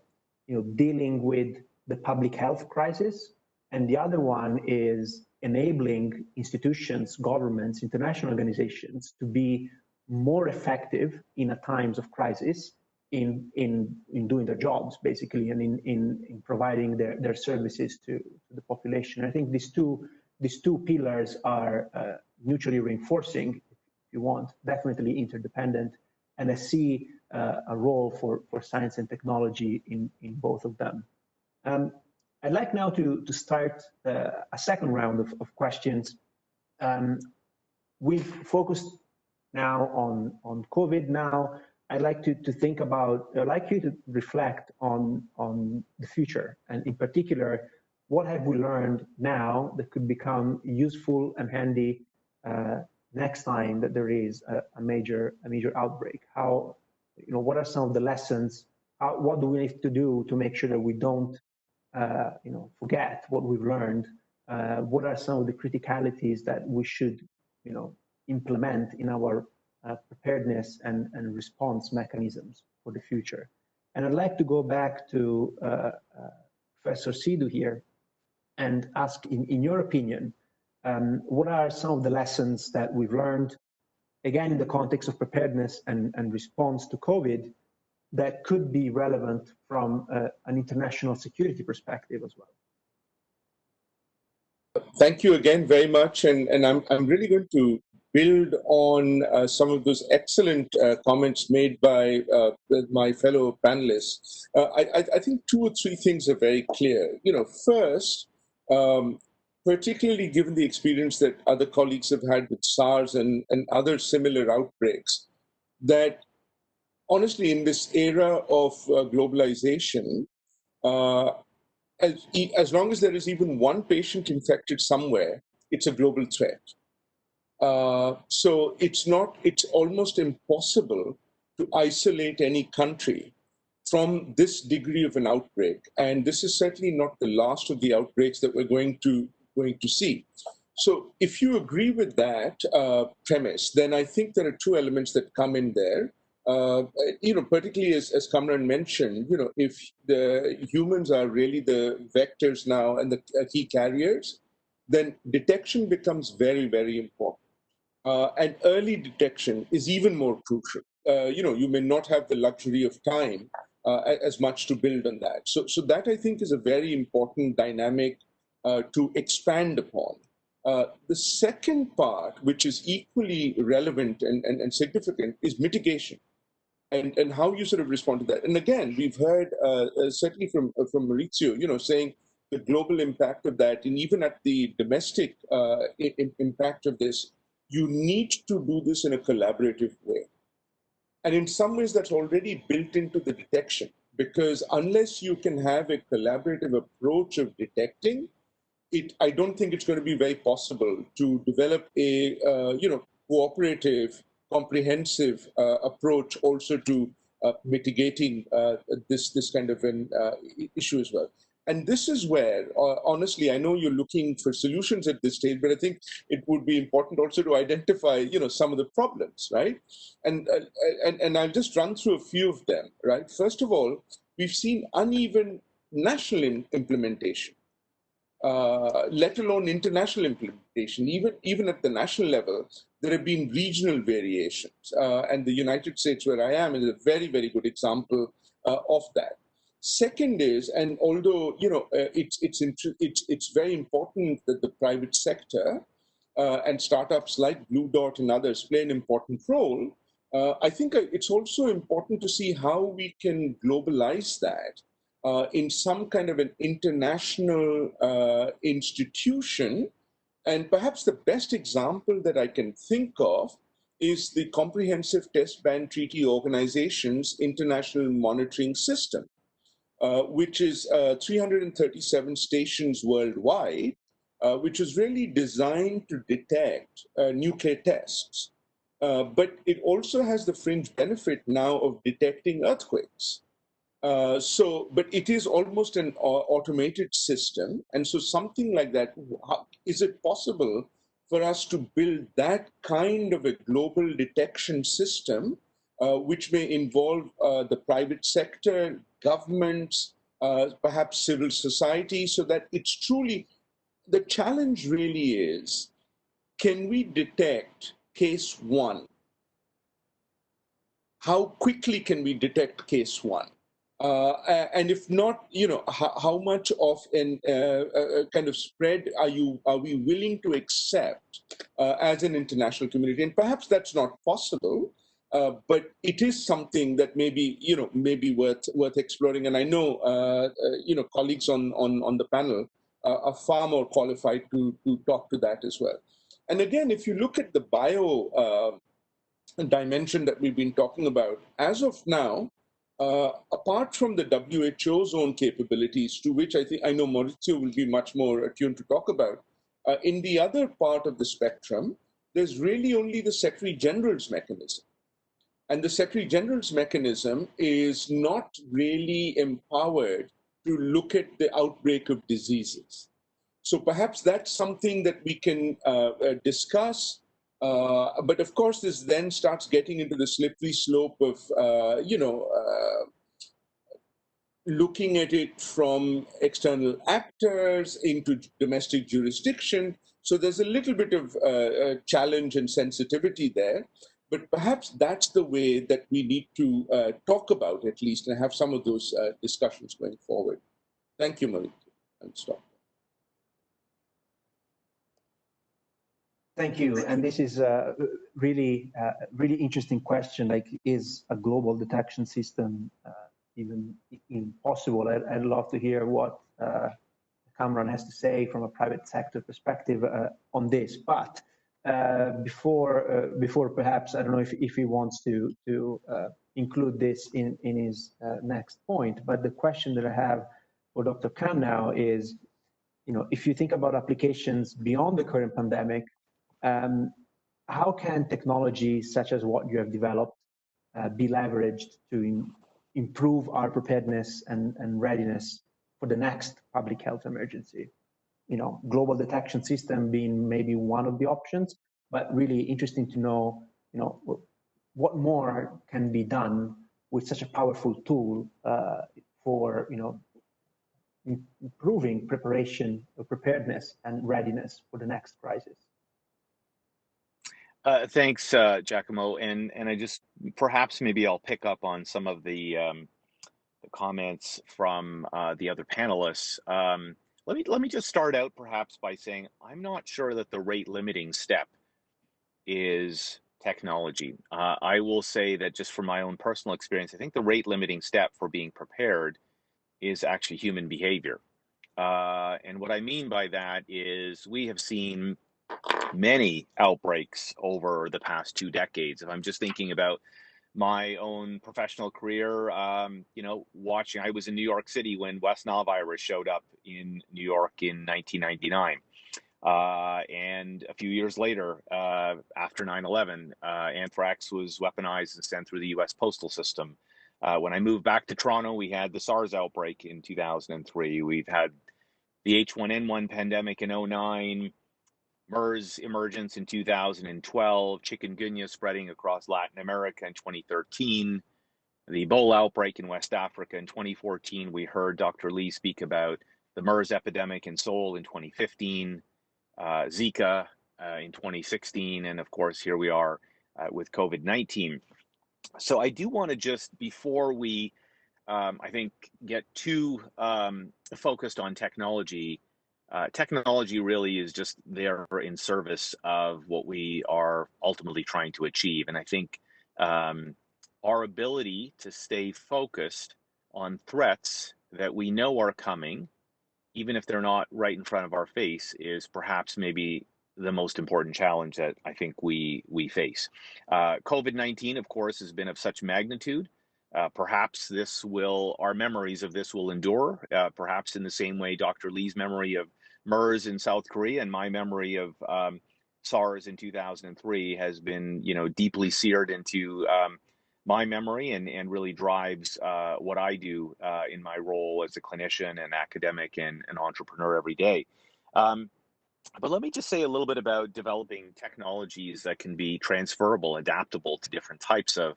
dealing with the public health crisis, and the other one is enabling institutions, governments, international organizations to be more effective in times of crisis in doing their jobs, basically, and in providing their services to the population. I think these two pillars are mutually reinforcing, if you want, definitely interdependent, and I see a role for science and technology in both of them. I'd like now to start a second round of questions. We've focused now on COVID. Now, I'd like to think about, I'd like you to reflect on the future, and in particular, what have we learned now that could become useful and handy next time that there is a major outbreak? How, what are some of the lessons? What do we need to do to make sure that we don't forget what we've learned? What are some of the criticalities that we should implement in our preparedness and response mechanisms for the future? And I'd like to go back to Professor Sidhu here and ask, in your opinion, what are some of the lessons that we've learned, again, in the context of preparedness and response to COVID, that could be relevant from an international security perspective as well? Thank you again very much, and I'm really going to build on some of those excellent comments made by my fellow panelists. I think two or three things are very clear. First, particularly given the experience that other colleagues have had with SARS and other similar outbreaks, that honestly, in this era of globalization, as long as there is even one patient infected somewhere, it's a global threat. So it's almost impossible to isolate any country from this degree of an outbreak. And this is certainly not the last of the outbreaks that we're going to see. So if you agree with that premise, then I think there are two elements that come in there. Particularly as Kamran mentioned, if the humans are really the vectors now and the key carriers, then detection becomes very, very important. And early detection is even more crucial. You may not have the luxury of time as much to build on that. So that, I think, is a very important dynamic to expand upon. The second part, which is equally relevant and significant, is mitigation. And how you sort of respond to that. And again, we've heard certainly from Maurizio, saying the global impact of that, and even at the domestic impact of this, you need to do this in a collaborative way. And in some ways, that's already built into the detection, because unless you can have a collaborative approach of detecting, I don't think it's going to be very possible to develop a cooperative, comprehensive approach also to mitigating this kind of an issue as well. And this is where, honestly, I know you're looking for solutions at this stage, but I think it would be important also to identify, some of the problems, right? And I'll just run through a few of them, right? First of all, we've seen uneven national implementation, let alone international implementation. Even at the national level, there have been regional variations. And the United States, where I am, is a very, very good example of that. Second is, and although it's very important that the private sector and startups like Blue Dot and others play an important role, I think it's also important to see how we can globalize that in some kind of an international institution. And perhaps the best example that I can think of is the Comprehensive Test Ban Treaty Organization's International Monitoring System, which is 337 stations worldwide, which is really designed to detect nuclear tests. but it also has the fringe benefit now of detecting earthquakes. But it is almost an automated system. And so something like that, is it possible for us to build that kind of a global detection system, which may involve the private sector, governments, perhaps civil society, so that it's truly, the challenge really is, can we detect case one? How quickly can we detect case one? And if not, how much of a kind of spread are we willing to accept as an international community? And perhaps that's not possible, but it is something that maybe worth exploring. And I know colleagues on the panel are far more qualified to talk to that as well. And again, if you look at the bio dimension that we've been talking about, as of now, apart from the WHO's own capabilities, to which I know Maurizio will be much more attuned to talk about, in the other part of the spectrum, there's really only the Secretary General's mechanism. And the Secretary General's mechanism is not really empowered to look at the outbreak of diseases. So perhaps that's something that we can discuss. But of course, this then starts getting into the slippery slope of, looking at it from external actors into domestic jurisdiction. So there's a little bit of challenge and sensitivity there. But perhaps that's the way that we need to talk about, at least, and have some of those discussions going forward. Thank you, Maurizio. I'll stop. Thank you. And this is a really interesting question. Like, is a global detection system even possible? I'd love to hear what Kamran has to say from a private sector perspective on this. But before perhaps, I don't know if he wants to include this in his next point. But the question that I have for Dr. Khan now is, if you think about applications beyond the current pandemic, how can technology such as what you have developed be leveraged to improve our preparedness and readiness for the next public health emergency? Global detection system being maybe one of the options, but really interesting to know, what more can be done with such a powerful tool for, improving preparation, preparedness and readiness for the next crisis. Thanks, Giacomo, and I just perhaps maybe I'll pick up on some of the comments from the other panelists. Let me just start out perhaps by saying I'm not sure that the rate limiting step is technology. I will say that just from my own personal experience, I think the rate limiting step for being prepared is actually human behavior. And what I mean by that is we have seen many outbreaks over the past 2 decades. If I'm just thinking about my own professional career, watching, I was in New York City when West Nile virus showed up in New York in 1999. And a few years later, after 9/11, anthrax was weaponized and sent through the US postal system. When I moved back to Toronto, we had the SARS outbreak in 2003. We've had the H1N1 pandemic in 2009, MERS emergence in 2012, chikungunya spreading across Latin America in 2013, the Ebola outbreak in West Africa in 2014. We heard Dr. Lee speak about the MERS epidemic in Seoul in 2015, Zika in 2016, and of course, here we are with COVID-19. So I do want to just, before we, I think, get too focused on technology, technology really is just there in service of what we are ultimately trying to achieve. And I think our ability to stay focused on threats that we know are coming, even if they're not right in front of our face, is perhaps maybe the most important challenge that I think we face. COVID-19, of course, has been of such magnitude. Perhaps our memories of this will endure, perhaps in the same way Dr. Lee's memory of MERS in South Korea and my memory of SARS in 2003 has been, deeply seared into my memory and really drives what I do in my role as a clinician and academic and an entrepreneur every day. But let me just say a little bit about developing technologies that can be transferable, adaptable to different types of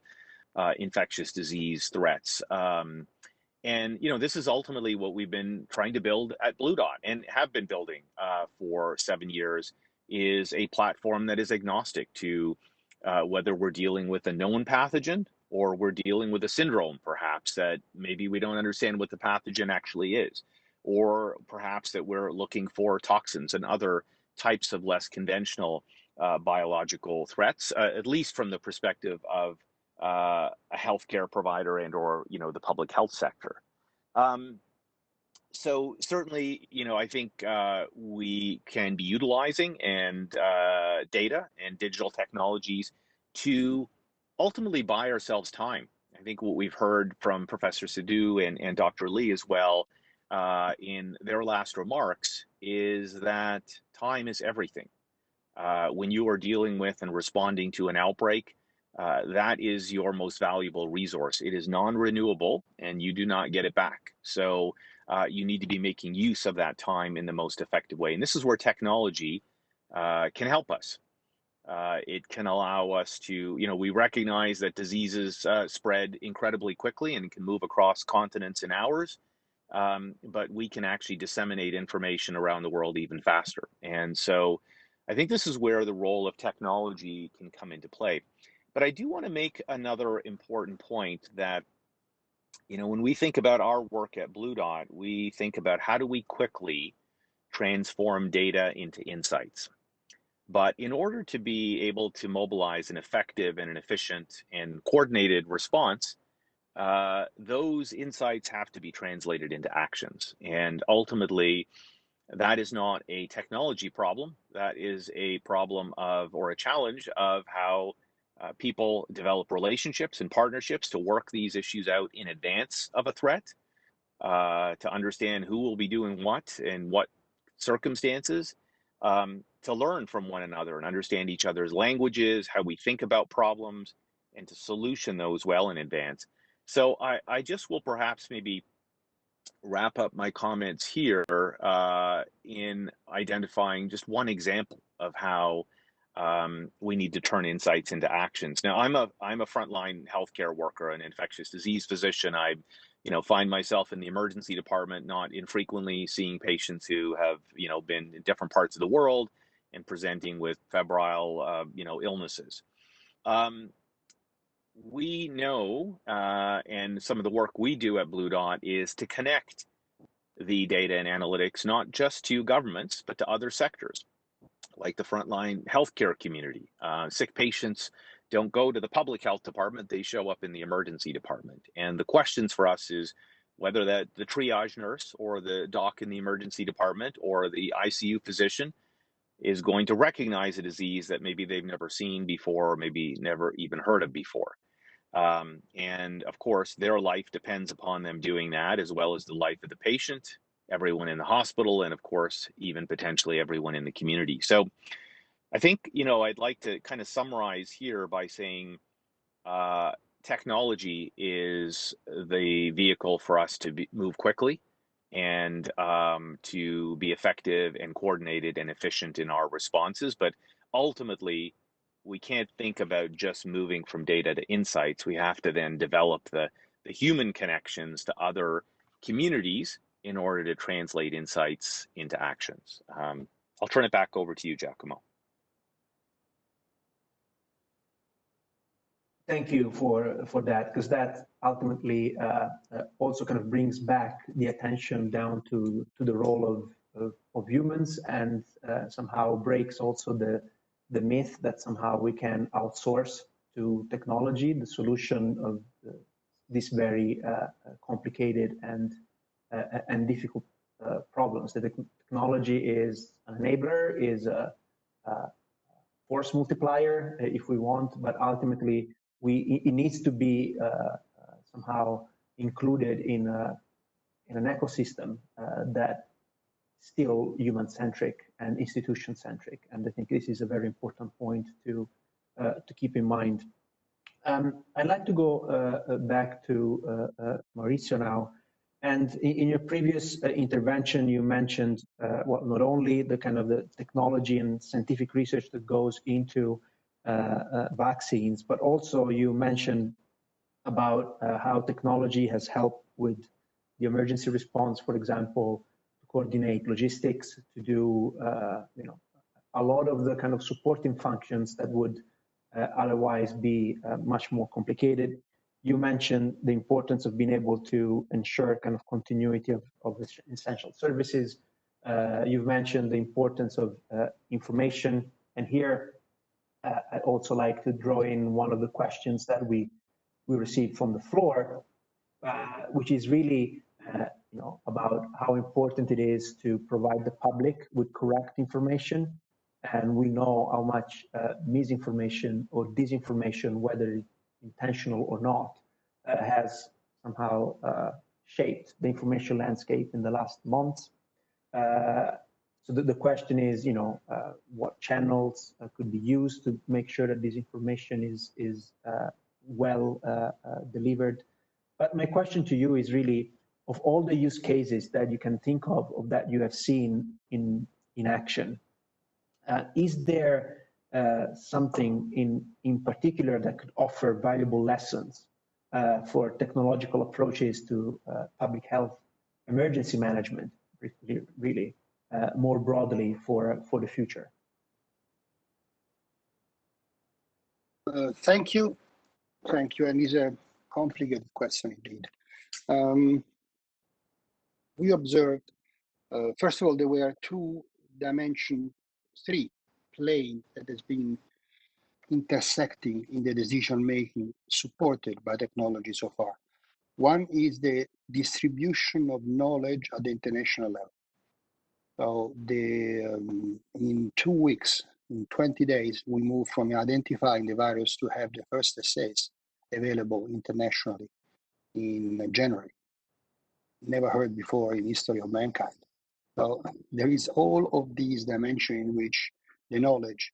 infectious disease threats. And this is ultimately what we've been trying to build at Blue Dot and have been building for 7 years, is a platform that is agnostic to whether we're dealing with a known pathogen or we're dealing with a syndrome, perhaps, that maybe we don't understand what the pathogen actually is, or perhaps that we're looking for toxins and other types of less conventional biological threats, at least from the perspective of a healthcare provider or the public health sector. So certainly, I think we can be utilizing data and digital technologies to ultimately buy ourselves time. I think what we've heard from Professor Sidhu and Dr. Lee as well in their last remarks is that time is everything. When you are dealing with and responding to an outbreak, that is your most valuable resource. It is non-renewable and you do not get it back. So you need to be making use of that time in the most effective way. And this is where technology can help us. It can allow us to, we recognize that diseases spread incredibly quickly and can move across continents in hours. But we can actually disseminate information around the world even faster. And so I think this is where the role of technology can come into play. But I do want to make another important point that, when we think about our work at Blue Dot, we think about how do we quickly transform data into insights. But in order to be able to mobilize an effective and an efficient and coordinated response, those insights have to be translated into actions. And ultimately, that is not a technology problem. That is a problem or a challenge of how people develop relationships and partnerships to work these issues out in advance of a threat, to understand who will be doing what and what circumstances, to learn from one another and understand each other's languages, how we think about problems, and to solution those well in advance. So I just will perhaps maybe wrap up my comments here in identifying just one example of how we need to turn insights into actions. Now, I'm a frontline healthcare worker, an infectious disease physician. I, find myself in the emergency department not infrequently seeing patients who have, been in different parts of the world and presenting with febrile, illnesses. We know, and some of the work we do at Blue Dot is to connect the data and analytics, not just to governments, but to other sectors, like the frontline healthcare community. Sick patients don't go to the public health department, they show up in the emergency department. And the questions for us is whether that the triage nurse or the doc in the emergency department or the ICU physician is going to recognize a disease that maybe they've never seen before or maybe never even heard of before. And of course, their life depends upon them doing that, as well as the life of the patient, everyone in the hospital, and of course, even potentially everyone in the community. So I think, I'd like to kind of summarize here by saying technology is the vehicle for us to move quickly and to be effective and coordinated and efficient in our responses. But ultimately, we can't think about just moving from data to insights. We have to then develop the human connections to other communities in order to translate insights into actions. I'll turn it back over to you, Giacomo. Thank you for that, because that ultimately also kind of brings back the attention down to the role of humans, and somehow breaks also the myth that somehow we can outsource to technology the solution of this very complicated and difficult problems. The technology is an enabler, is a force multiplier, if we want, but ultimately it needs to be somehow included in an ecosystem that still human-centric and institution-centric. And I think this is a very important point to keep in mind. I'd like to go back to Mauricio now. And in your previous intervention, you mentioned, well, not only the kind of the technology and scientific research that goes into vaccines, but also you mentioned about how technology has helped with the emergency response, for example, to coordinate logistics, to do, you know, a lot of the kind of supporting functions that would otherwise be much more complicated. You mentioned the importance of being able to ensure kind of continuity of essential services. You've mentioned the importance of information. And here, I'd also like to draw in one of the questions that we received from the floor, which is really you know, about how important it is to provide the public with correct information. And we know how much misinformation or disinformation, whether intentional or not, has somehow shaped the information landscape in the last months. So the question is, you know, what channels could be used to make sure that this information is well delivered. But my question to you is really, of all the use cases that you can think of that you have seen in action, is there something in particular that could offer valuable lessons for technological approaches to public health emergency management, really more broadly for the future? Thank you. Thank you. And it's a complicated question indeed. We observed, first of all, there were three planes that has been intersecting in the decision-making supported by technology so far. One is the distribution of knowledge at the international level. So in 2 weeks, in 20 days, we moved from identifying the virus to have the first assays available internationally in January. Never heard before in history of mankind. So there is all of these dimensions in which the knowledge,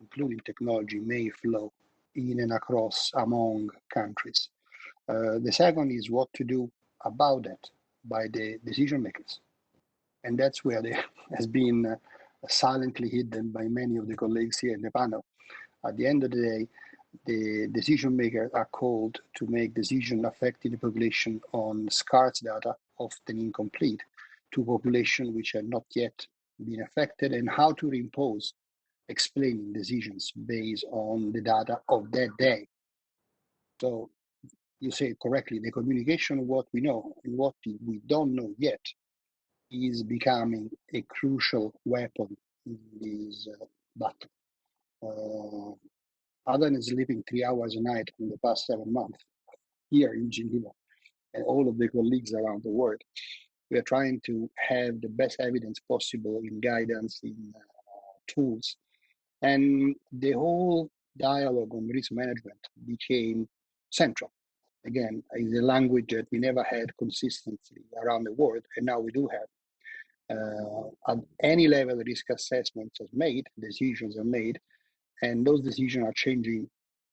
including technology, may flow in and across among countries. The second is what to do about that by the decision makers. And that's where there has been silently hidden by many of the colleagues here in the panel. At the end of the day, the decision makers are called to make decisions affecting the population on scarce data, often incomplete, to populations which have not yet been affected, and how to reimpose explaining decisions based on the data of that day. So you say correctly, the communication of what we know and what we don't know yet is becoming a crucial weapon in this battle. Other than sleeping 3 hours a night in the past 7 months here in Geneva and all of the colleagues around the world, we are trying to have the best evidence possible in guidance, in tools. And the whole dialogue on risk management became central. Again, is a language that we never had consistently around the world, and now we do have. At any level, risk assessments are made, decisions are made, and those decisions are changing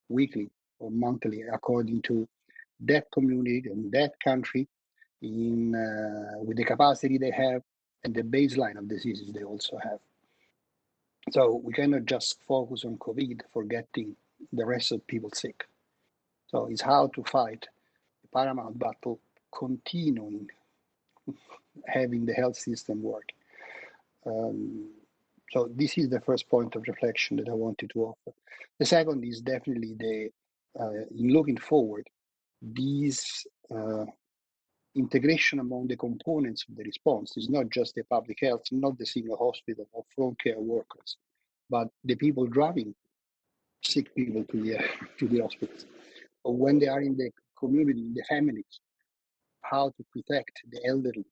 weekly or monthly according to that community and that country, with the capacity they have and the baseline of diseases they also have. So we cannot just focus on COVID, forgetting the rest of people sick. So it's how to fight the paramount battle, continuing having the health system work. So this is the first point of reflection that I wanted to offer. The second is definitely in looking forward, these integration among the components of the response is not just the public health, not the single hospital or front care workers, but the people driving sick people to the hospitals, or when they are in the community, in the families, how to protect the elderly.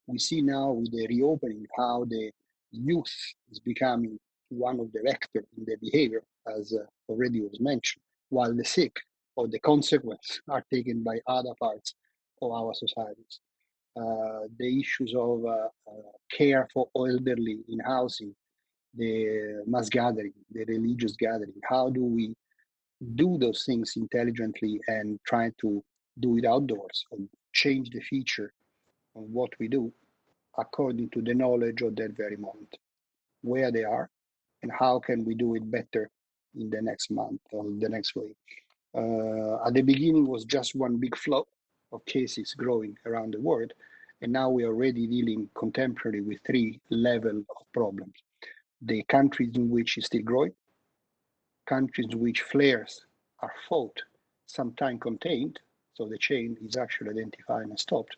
We see now with the reopening how the youth is becoming one of the vectors in the behavior, as already was mentioned, while the sick or the consequences are taken by other parts of our societies. the issues of care for elderly in housing, the mass gathering, the religious gathering. How do we do those things intelligently and try to do it outdoors or change the feature of what we do according to the knowledge of that very moment, where they are, and how can we do it better in the next month or the next week. At the beginning was just one big flow of cases growing around the world, and now we are already dealing contemporarily with 3 levels of problems. The countries in which it's still growing, countries in which flares are fought, sometimes contained, so the chain is actually identified and stopped,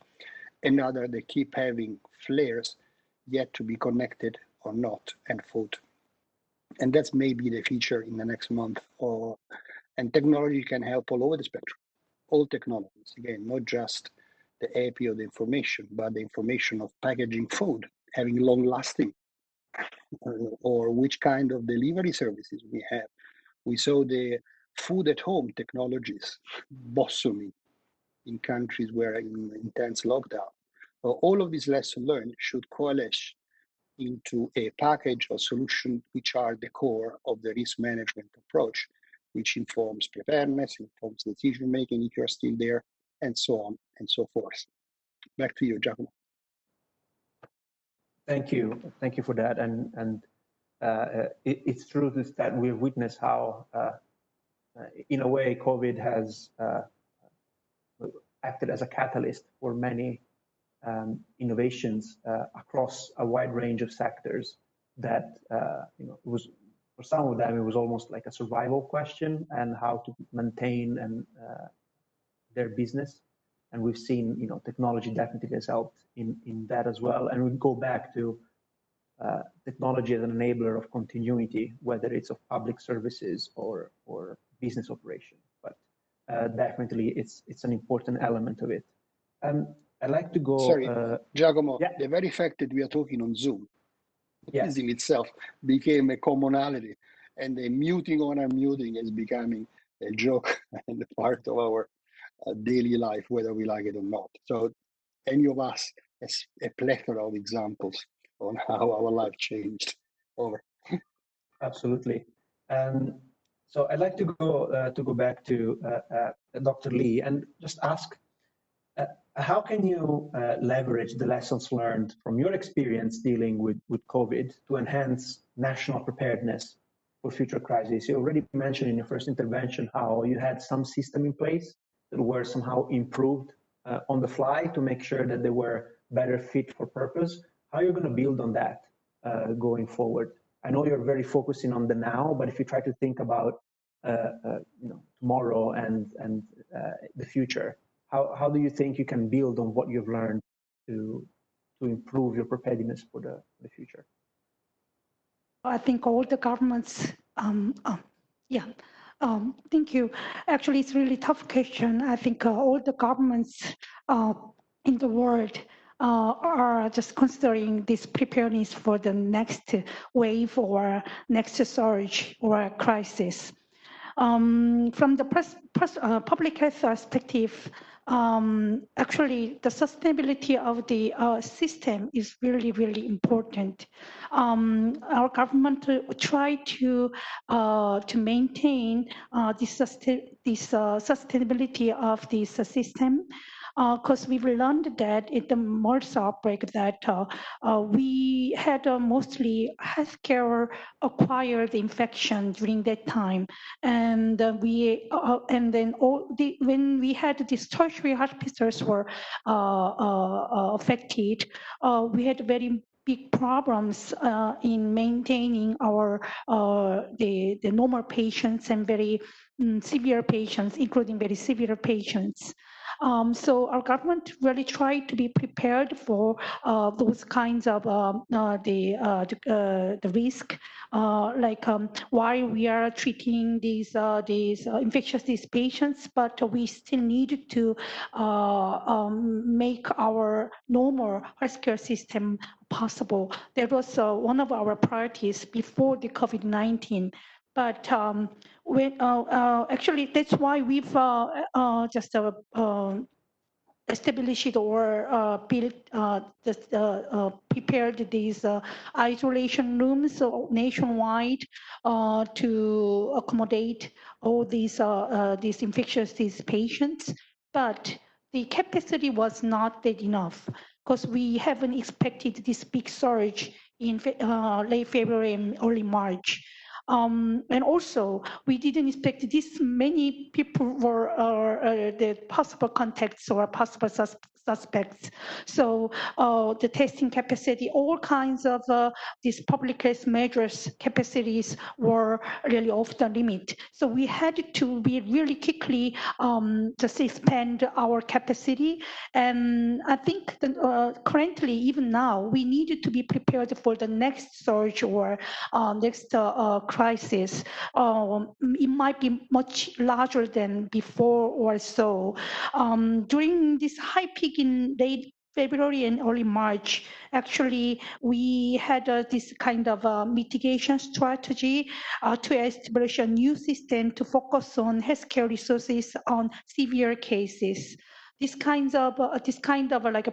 and other they keep having flares yet to be connected or not and fought. And that's maybe the feature in the next month. And technology can help all over the spectrum, all technologies, again, not just the AP of the information, but the information of packaging food, having long lasting, or which kind of delivery services we have. We saw the food at home technologies blossoming in countries where in intense lockdown. So all of these lessons learned should coalesce into a package of solutions which are the core of the risk management approach, which informs preparedness, informs decision making if you're still there, and so on and so forth. Back to you, Giacomo. Thank you for that. And it's true that we've witnessed how, in a way, COVID has acted as a catalyst for many innovations across a wide range of sectors. That it was, for some of them, it was almost like a survival question and how to maintain and their business. And we've seen, technology definitely has helped in that as well. And we go back to technology as an enabler of continuity, whether it's of public services or business operation. But definitely, it's an important element of it. I'd like to go. Sorry, Giacomo. Yeah. The very fact that we are talking on Zoom, Yes. this in itself became a commonality, and the muting or unmuting is becoming a joke and a part of our daily life, whether we like it or not. So any of us has a plethora of examples on how our life changed. Over. Absolutely. So I'd like to go back to Dr. Lee and just ask, how can you leverage the lessons learned from your experience dealing with COVID to enhance national preparedness for future crises? You already mentioned in your first intervention how you had some system in place that were somehow improved on the fly to make sure that they were better fit for purpose. How are you going to build on that going forward? I know you're very focusing on the now, but if you try to think about tomorrow and the future, how do you think you can build on what you've learned to improve your preparedness for the future? I think all the governments, thank you. Actually, it's a really tough question. I think all the governments in the world are just considering this preparedness for the next wave or next surge or crisis. From the public health perspective, actually, the sustainability of the system is really, really important. Our government try to maintain this sustainability of this system, because we've learned that in the MERS outbreak that we had mostly healthcare acquired infection during that time, and when we had these tertiary hospitals were affected, we had very big problems in maintaining our the normal patients and very severe patients, including very severe patients. So our government really tried to be prepared for those kinds of the risk, while we are treating these infectious disease patients, but we still need to make our normal healthcare system possible. That was one of our priorities before the COVID-19. But actually, that's why we've established or built, prepared these isolation rooms nationwide to accommodate all these infectious disease patients. But the capacity was not that enough because we haven't expected this big surge in late February and early March. And also, we didn't expect this many people were the possible contacts or possible suspects. So the testing capacity, all kinds of these public health measures capacities were really off the limit. So we had to be really quickly just expand our capacity. And I think that, currently, even now, we needed to be prepared for the next surge or next crisis. It might be much larger than before or so. During this high peak in late February and early March, actually, we had this kind of mitigation strategy to establish a new system to focus on healthcare resources on severe cases. This kind of like a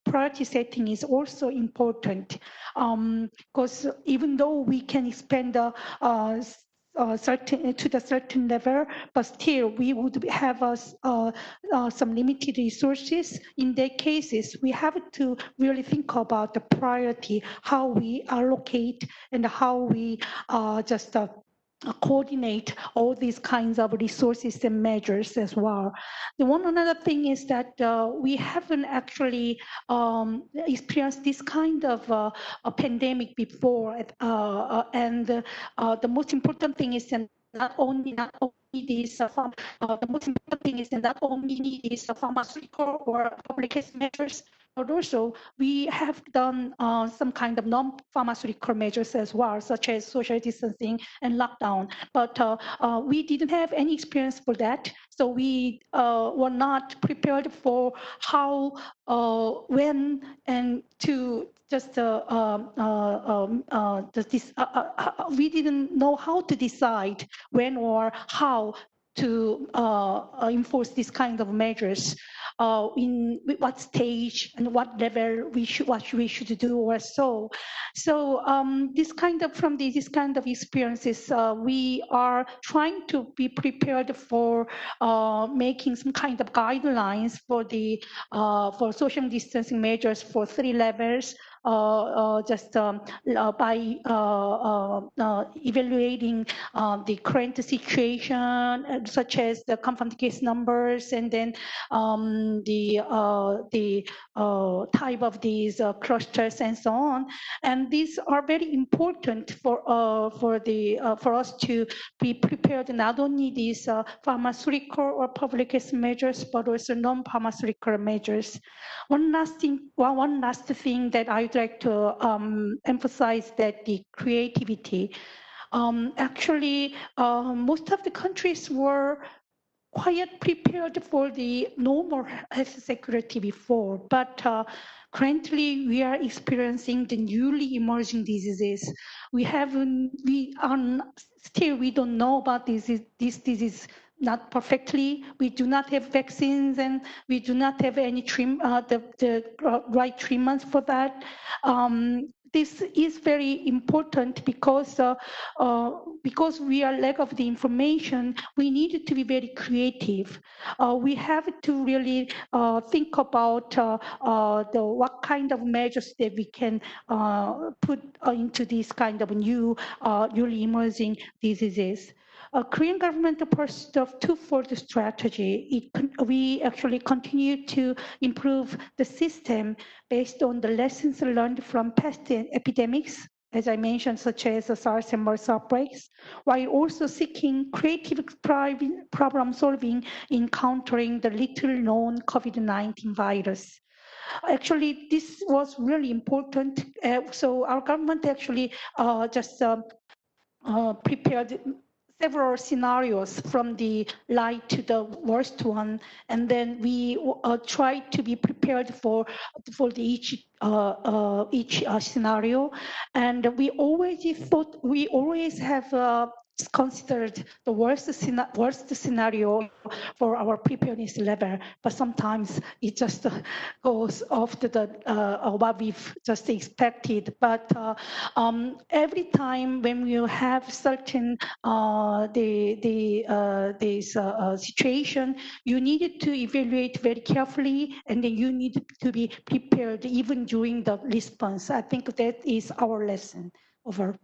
priority setting is also important because even though we can expand certain to the certain level, but still we would have some limited resources. In their cases, we have to really think about the priority, how we allocate and how we just coordinate all these kinds of resources and measures as well. The one another thing is that we haven't actually experienced this kind of a pandemic before, and the most important thing is that not only these the most important thing is that not only these pharmaceutical or public health measures, but also we have done some kind of non-pharmaceutical measures as well, such as social distancing and lockdown. But we didn't have any experience for that, so we were not prepared for how, when, and to just we didn't know how to decide when or how to enforce this kind of measures, in what stage and what level what we should do or so. So this kind of experiences, we are trying to be prepared for making some kind of guidelines for the for social distancing measures for 3 levels. Just by evaluating the current situation, such as the confirmed case numbers, and then the type of these clusters and so on. And these are very important for us to be prepared, not only these pharmaceutical or public health measures, but also non-pharmaceutical measures. One last thing that I'd like to emphasize, that the creativity. Actually, most of the countries were quite prepared for the normal health security before, but currently we are experiencing the newly emerging diseases. We don't know about this disease not perfectly. We do not have vaccines, and we do not have any the right treatments for that. This is very important because we are lack of the information. We needed to be very creative. We have to really think about what kind of measures that we can put into this kind of newly emerging diseases. Korean government pursued a twofold strategy. We actually continue to improve the system based on the lessons learned from past epidemics, as I mentioned, such as the SARS and MERS outbreaks, while also seeking creative problem solving in countering the little known COVID-19 virus. Actually, this was really important. So our government actually just prepared several scenarios from the light to the worst one, and then we tried to be prepared for each scenario. And we always have considered the worst scenario for our preparedness level, but sometimes it just goes off to the what we've just expected. But every time when you have certain this situation, you needed to evaluate very carefully, and then you need to be prepared even during the response. I think that is our lesson. Over.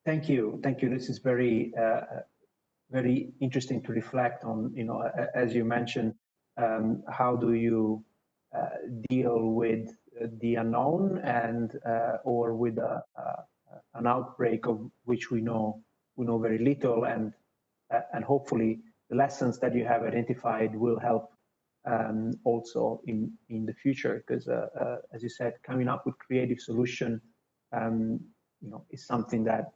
Thank you. Thank you. This is very, very interesting to reflect on, you know, as you mentioned, how do you deal with the unknown and or with an outbreak of which we know very little, and hopefully the lessons that you have identified will help also in the future, because as you said, coming up with creative solution you know, is something that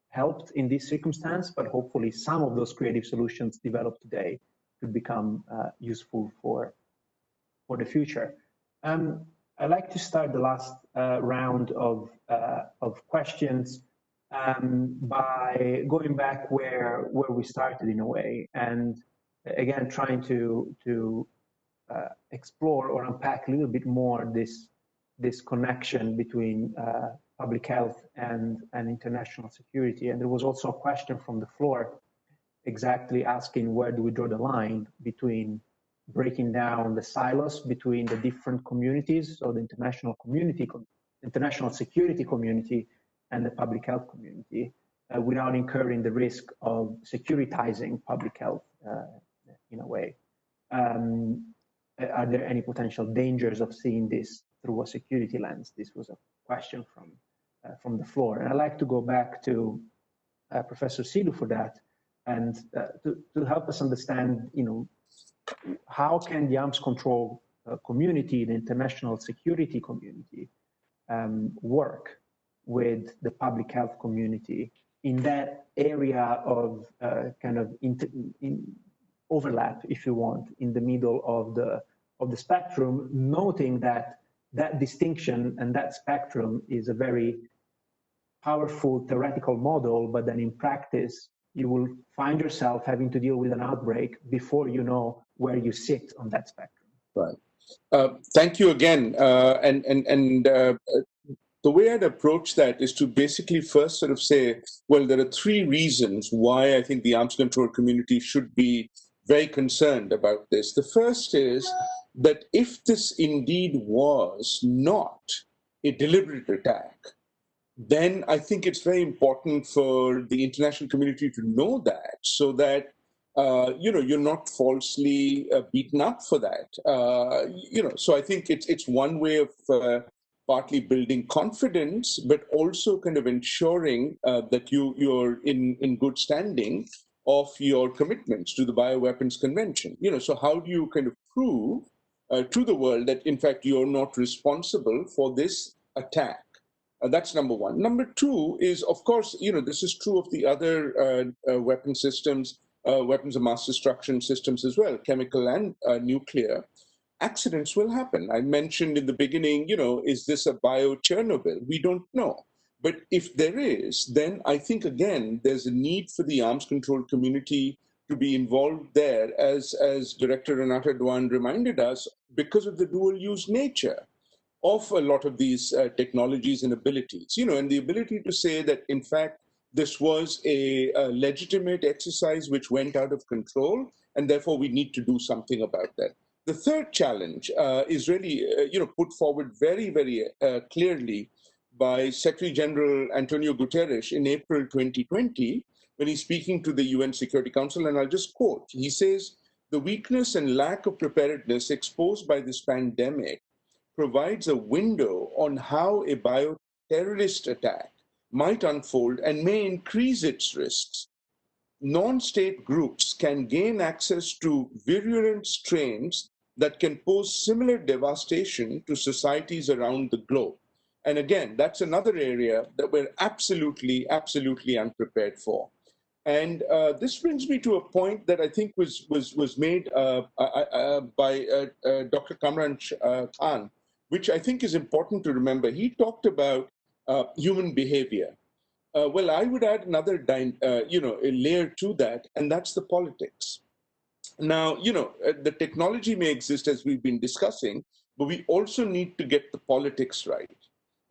helped in this circumstance, but hopefully some of those creative solutions developed today could become useful for the future. I'd like to start the last round of questions by going back where we started in a way, and again trying to explore or unpack a little bit more this connection between public health and international security. And there was also a question from the floor exactly asking, where do we draw the line between breaking down the silos between the different communities, so the international community, international security community, and the public health community, without incurring the risk of securitizing public health in a way. Are there any potential dangers of seeing this through a security lens? This was a question from the floor. And I'd like to go back to Professor Sidhu for that, and to help us understand, you know, how can the arms control community, the international security community, work with the public health community in that area of kind of overlap, if you want, in the middle of the spectrum, noting that that distinction and that spectrum is a very powerful theoretical model, but then in practice, you will find yourself having to deal with an outbreak before you know where you sit on that spectrum. Right. Thank you again. The way I'd approach that is to basically first sort of say, well, there are three reasons why I think the arms control community should be very concerned about this. The first is that if this indeed was not a deliberate attack, then I think it's very important for the international community to know that, so that you know, you're not falsely beaten up for that. You know, so I think it's one way of partly building confidence, but also kind of ensuring that you're in good standing of your commitments to the Bioweapons Convention. You know, so how do you kind of prove to the world that in fact you're not responsible for this attack? That's number one. Number two is, of course, you know, this is true of the other weapon systems, weapons of mass destruction systems as well, chemical and nuclear. Accidents will happen. I mentioned in the beginning, you know, is this a bio-Chernobyl? We don't know. But if there is, then I think, again, there's a need for the arms control community to be involved there, as Director Renata Duan reminded us, because of the dual-use nature of a lot of these technologies and abilities, you know, and the ability to say that, in fact, this was a legitimate exercise which went out of control, and therefore we need to do something about that. The third challenge is really, you know, put forward very, very clearly by Secretary General Antonio Guterres in April 2020, when he's speaking to the UN Security Council, and I'll just quote, he says, "The weakness and lack of preparedness exposed by this pandemic provides a window on how a bioterrorist attack might unfold and may increase its risks. Non-state groups can gain access to virulent strains that can pose similar devastation to societies around the globe." And again, that's another area that we're absolutely, absolutely unprepared for. And this brings me to a point that I think was made by Dr. Kamran Khan, which I think is important to remember. He talked about human behavior. Well, I would add another, a layer to that, and that's the politics. Now, the technology may exist as we've been discussing, but we also need to get the politics right.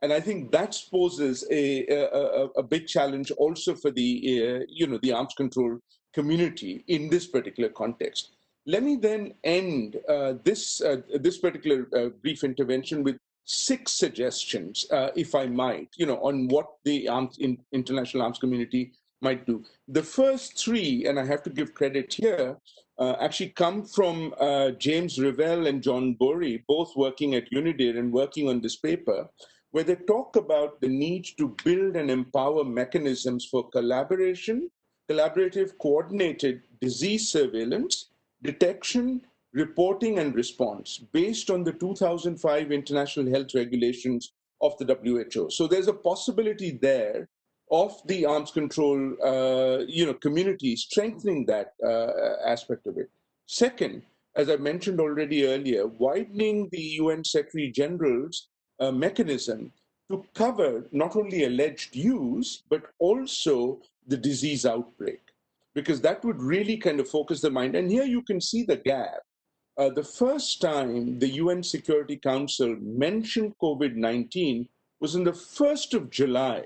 And I think that poses a big challenge also for the arms control community in this particular context. Let me then end this particular brief intervention with 6 suggestions, if I might, on what the international arms community might do. The first 3, and I have to give credit here, actually come from James Revell and John Borey, both working at UNIDIR and working on this paper, where they talk about the need to build and empower mechanisms for collaborative, coordinated disease surveillance, detection, reporting, and response based on the 2005 International Health Regulations of the WHO. So there's a possibility there of the arms control, community strengthening that aspect of it. Second, as I mentioned already earlier, widening the UN Secretary General's mechanism to cover not only alleged use, but also the disease outbreak, because that would really kind of focus the mind. And here you can see the gap. The first time the UN Security Council mentioned COVID-19 was on the 1st of July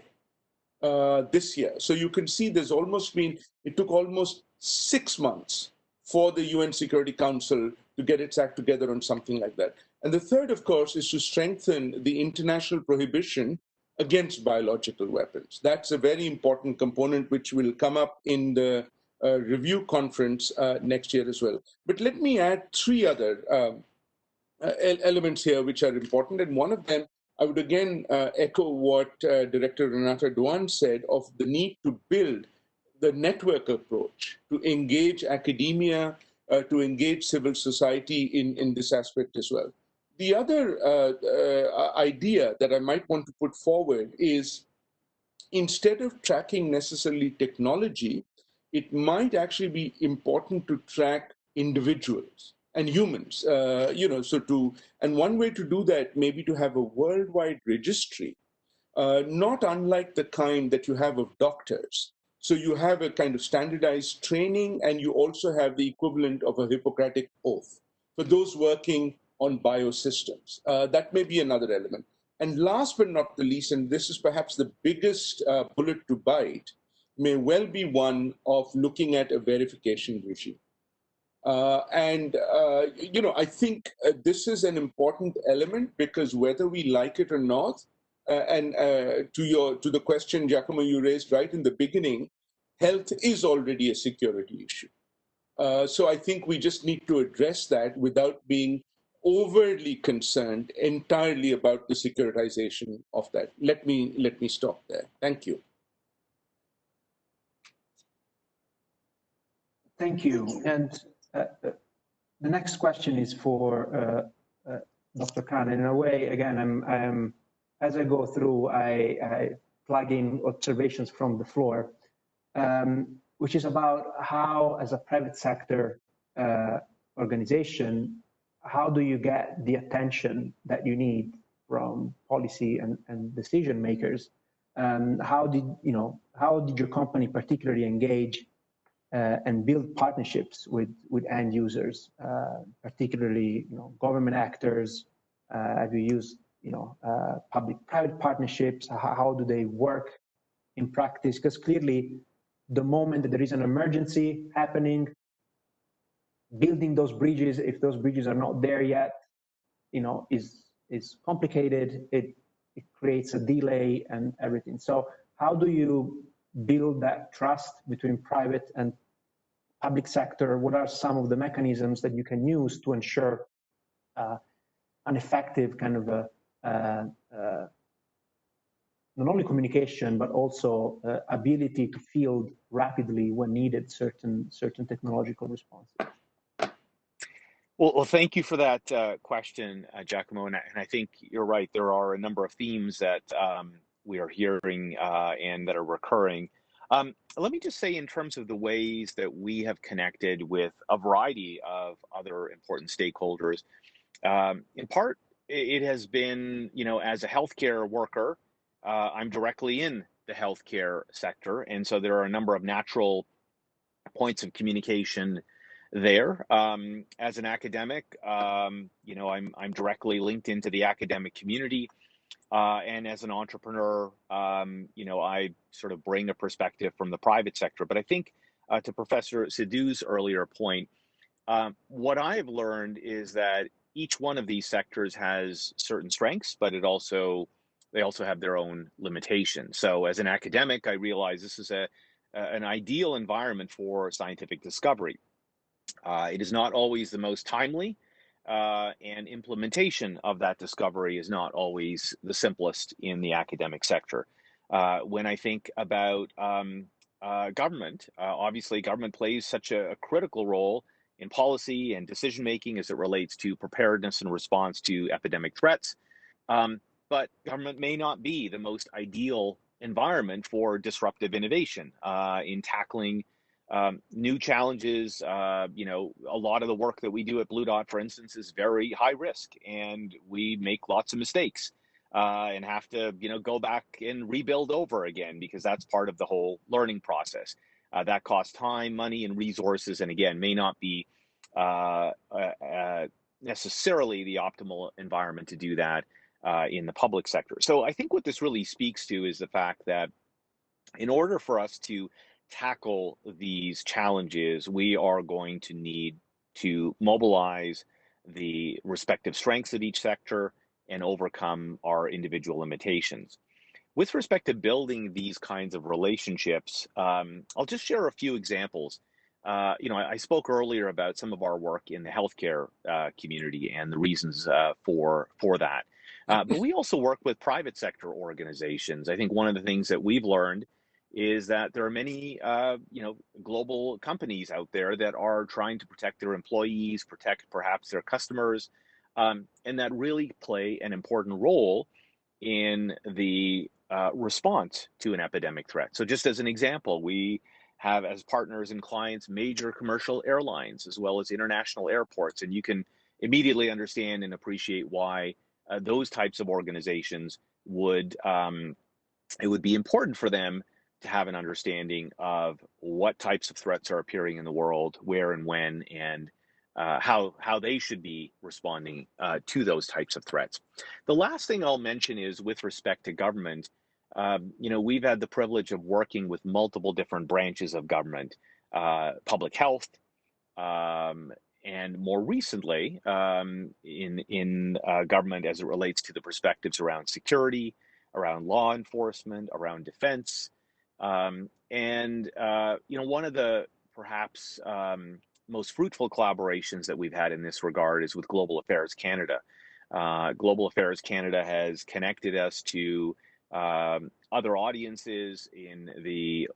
this year. So you can see it took almost 6 months for the UN Security Council to get its act together on something like that. And the third, of course, is to strengthen the international prohibition against biological weapons. That's a very important component which will come up in the review conference next year as well. But let me add 3 other elements here which are important. And one of them, I would again echo what Director Renata Duan said of the need to build the network approach, to engage academia, to engage civil society in this aspect as well. The other idea that I might want to put forward is, instead of tracking necessarily technology, it might actually be important to track individuals and humans, and one way to do that may be to have a worldwide registry, not unlike the kind that you have of doctors. So you have a kind of standardized training, and you also have the equivalent of a Hippocratic oath for those working on biosystems. That may be another element. And last but not the least, and this is perhaps the biggest bullet to bite, may well be one of looking at a verification regime. I think this is an important element, because whether we like it or not, to the question, Giacomo, you raised right in the beginning, health is already a security issue. So I think we just need to address that without being overly concerned entirely about the securitization of that. Let me stop there. Thank you. Thank you. And the next question is for Dr. Khan. In a way, again, as I go through, I plug in observations from the floor, which is about how, as a private sector organization, how do you get the attention that you need from policy and decision makers? How did your company particularly engage and build partnerships with end users, particularly government actors? Have you used public-private partnerships? How do they work in practice? Because clearly, the moment that there is an emergency happening, building those bridges, if those bridges are not there yet, is complicated. It creates a delay and everything. So how do you build that trust between private and public sector? What are some of the mechanisms that you can use to ensure an effective kind of not only communication, but also ability to field rapidly when needed certain technological responses? Well, thank you for that question, Giacomo. And I think you're right. There are a number of themes that we are hearing and that are recurring. Let me just say, in terms of the ways that we have connected with a variety of other important stakeholders, in part, it has been, as a healthcare worker, I'm directly in the healthcare sector, and so there are a number of natural points of communication there. As an academic, you know, I'm directly linked into the academic community, and as an entrepreneur, you know, I sort of bring a perspective from the private sector. But I think to Professor Sidhu's earlier point, what I have learned is that each one of these sectors has certain strengths, but they also have their own limitations. So as an academic, I realize this is an ideal environment for scientific discovery. It is not always the most timely, and implementation of that discovery is not always the simplest in the academic sector. When I think about government, obviously government plays such a critical role in policy and decision making as it relates to preparedness and response to epidemic threats. But government may not be the most ideal environment for disruptive innovation in tackling new challenges. You know, a lot of the work that we do at Blue Dot, for instance, is very high risk, and we make lots of mistakes and have to, you know, go back and rebuild over again because that's part of the whole learning process. That costs time, money, and resources, and again, may not be necessarily the optimal environment to do that in the public sector. So I think what this really speaks to is the fact that in order for us to tackle these challenges, we are going to need to mobilize the respective strengths of each sector and overcome our individual limitations. With respect to building these kinds of relationships, I'll just share a few examples. You know, I spoke earlier about some of our work in the healthcare community and the reasons for that. But we also work with private sector organizations. I think one of the things that we've learned is that there are many, you know, global companies out there that are trying to protect their employees, protect perhaps their customers, and that really play an important role in the response to an epidemic threat. So just as an example, we have as partners and clients major commercial airlines as well as international airports, and you can immediately understand and appreciate why those types of organizations would it would be important for them to have an understanding of what types of threats are appearing in the world, where and when, and how they should be responding to those types of threats. The last thing I'll mention is with respect to government. You know, we've had the privilege of working with multiple different branches of government, public health, and more recently in government as it relates to the perspectives around security, around law enforcement, around defense. And, you know, one of the perhaps most fruitful collaborations that we've had in this regard is with Global Affairs Canada. Global Affairs Canada has connected us to other audiences in the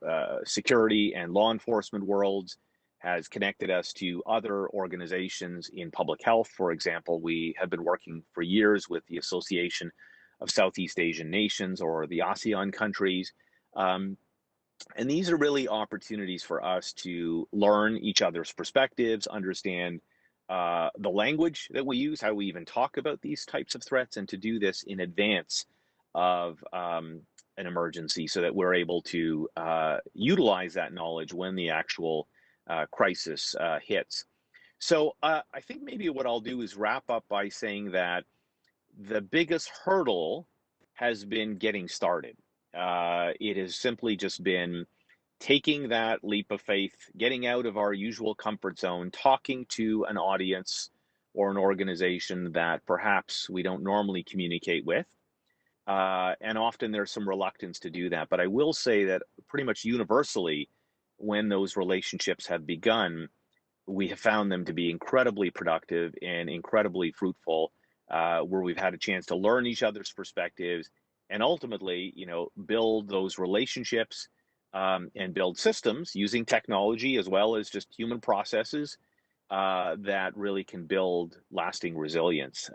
security and law enforcement worlds, has connected us to other organizations in public health. For example, we have been working for years with the Association of Southeast Asian Nations, or the ASEAN countries. And these are really opportunities for us to learn each other's perspectives, understand the language that we use, how we even talk about these types of threats, and to do this in advance of an emergency so that we're able to utilize that knowledge when the actual crisis hits. So I think maybe what I'll do is wrap up by saying that the biggest hurdle has been getting started. It has simply just been taking that leap of faith, getting out of our usual comfort zone, talking to an audience or an organization that perhaps we don't normally communicate with. And often there's some reluctance to do that. But I will say that pretty much universally, when those relationships have begun, we have found them to be incredibly productive and incredibly fruitful, where we've had a chance to learn each other's perspectives and ultimately, you know, build those relationships and build systems using technology as well as just human processes that really can build lasting resilience.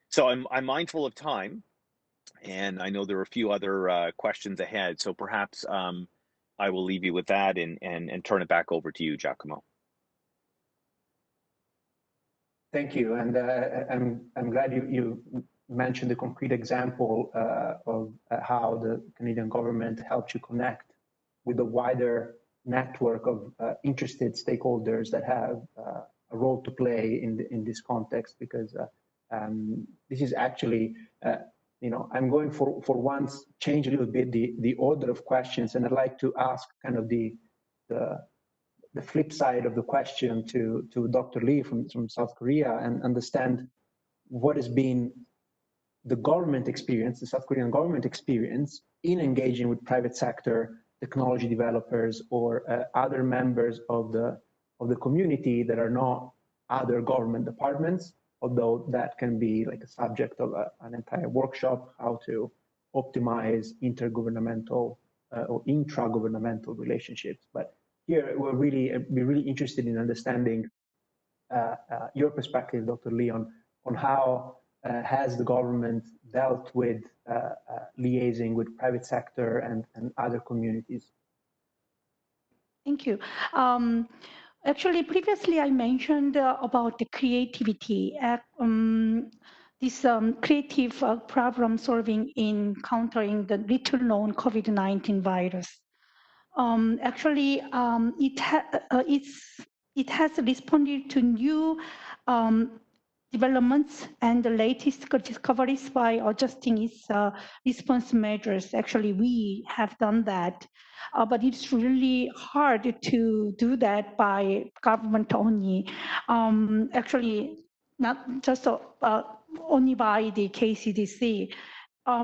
So I'm mindful of time, and I know there are a few other questions ahead. So perhaps I will leave you with that and turn it back over to you, Giacomo. Thank you, and I'm glad you mentioned the concrete example of how the Canadian government helped you connect with a wider network of interested stakeholders that have a role to play in this context, because this is actually, I'm going for once change a little bit the order of questions, and I'd like to ask kind of the flip side of the question to Dr. Lee from South Korea, and understand what has been the government experience, the South Korean government experience in engaging with private sector technology developers or other members of the community that are not other government departments, although that can be like a subject of an entire workshop, how to optimize intergovernmental or intra-governmental relationships. But here we're really interested in understanding your perspective, Dr. Lee, on how has the government dealt with liaising with private sector and other communities? Thank you. Actually, previously I mentioned about the creativity, this creative problem solving in countering the little known COVID-19 virus. Actually, it has responded to new developments and the latest discoveries by adjusting its response measures. Actually, we have done that, but it's really hard to do that by government only. Actually, not just only by the KCDC.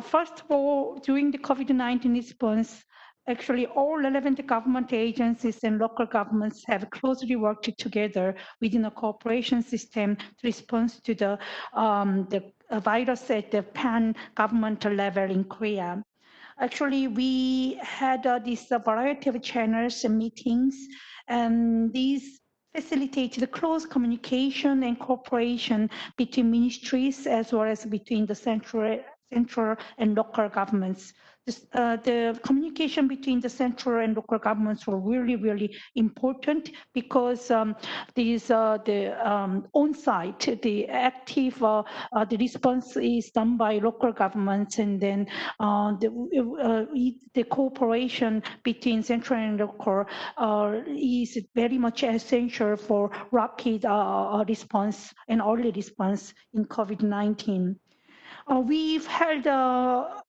First of all, during the COVID-19 response, actually, all relevant government agencies and local governments have closely worked together within a cooperation system to respond to the virus at the pan-government level in Korea. Actually, we had this variety of channels and meetings, and these facilitated close communication and cooperation between ministries as well as between the central and local governments. The communication between the central and local governments were really important, because the on-site, the active, the response is done by local governments, and then the cooperation between central and local is very much essential for rapid response and early response in COVID-19. We've held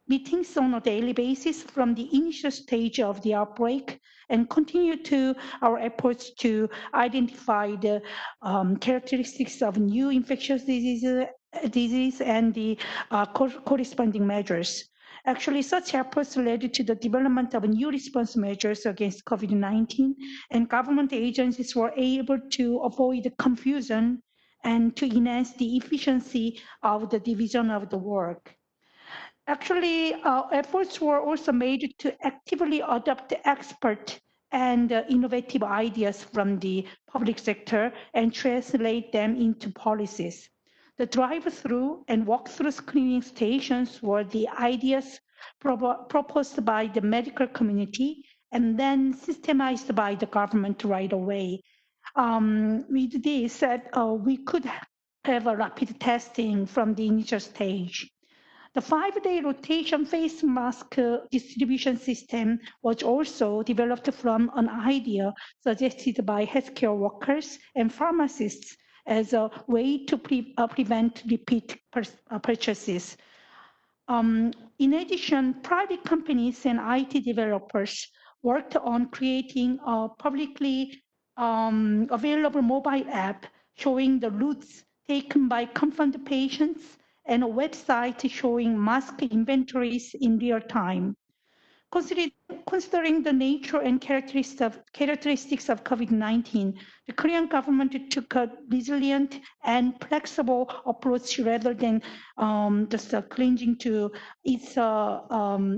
meetings on a daily basis from the initial stage of the outbreak, and continue to our efforts to identify the characteristics of new infectious disease and the corresponding measures. Actually, such efforts led to the development of new response measures against COVID-19, and government agencies were able to avoid confusion and to enhance the efficiency of the division of the work. Actually, efforts were also made to actively adopt expert and innovative ideas from the public sector and translate them into policies. The drive-through and walk-through screening stations were the ideas proposed by the medical community and then systemized by the government right away. With this, we could have a rapid testing from the initial stage. The 5-day rotation face mask distribution system was also developed from an idea suggested by healthcare workers and pharmacists as a way to prevent repeat purchases. In addition, private companies and IT developers worked on creating a publicly available mobile app showing the routes taken by confirmed patients and a website showing mask inventories in real time. Considering the nature and characteristics of COVID-19, the Korean government took a resilient and flexible approach rather than just clinging to its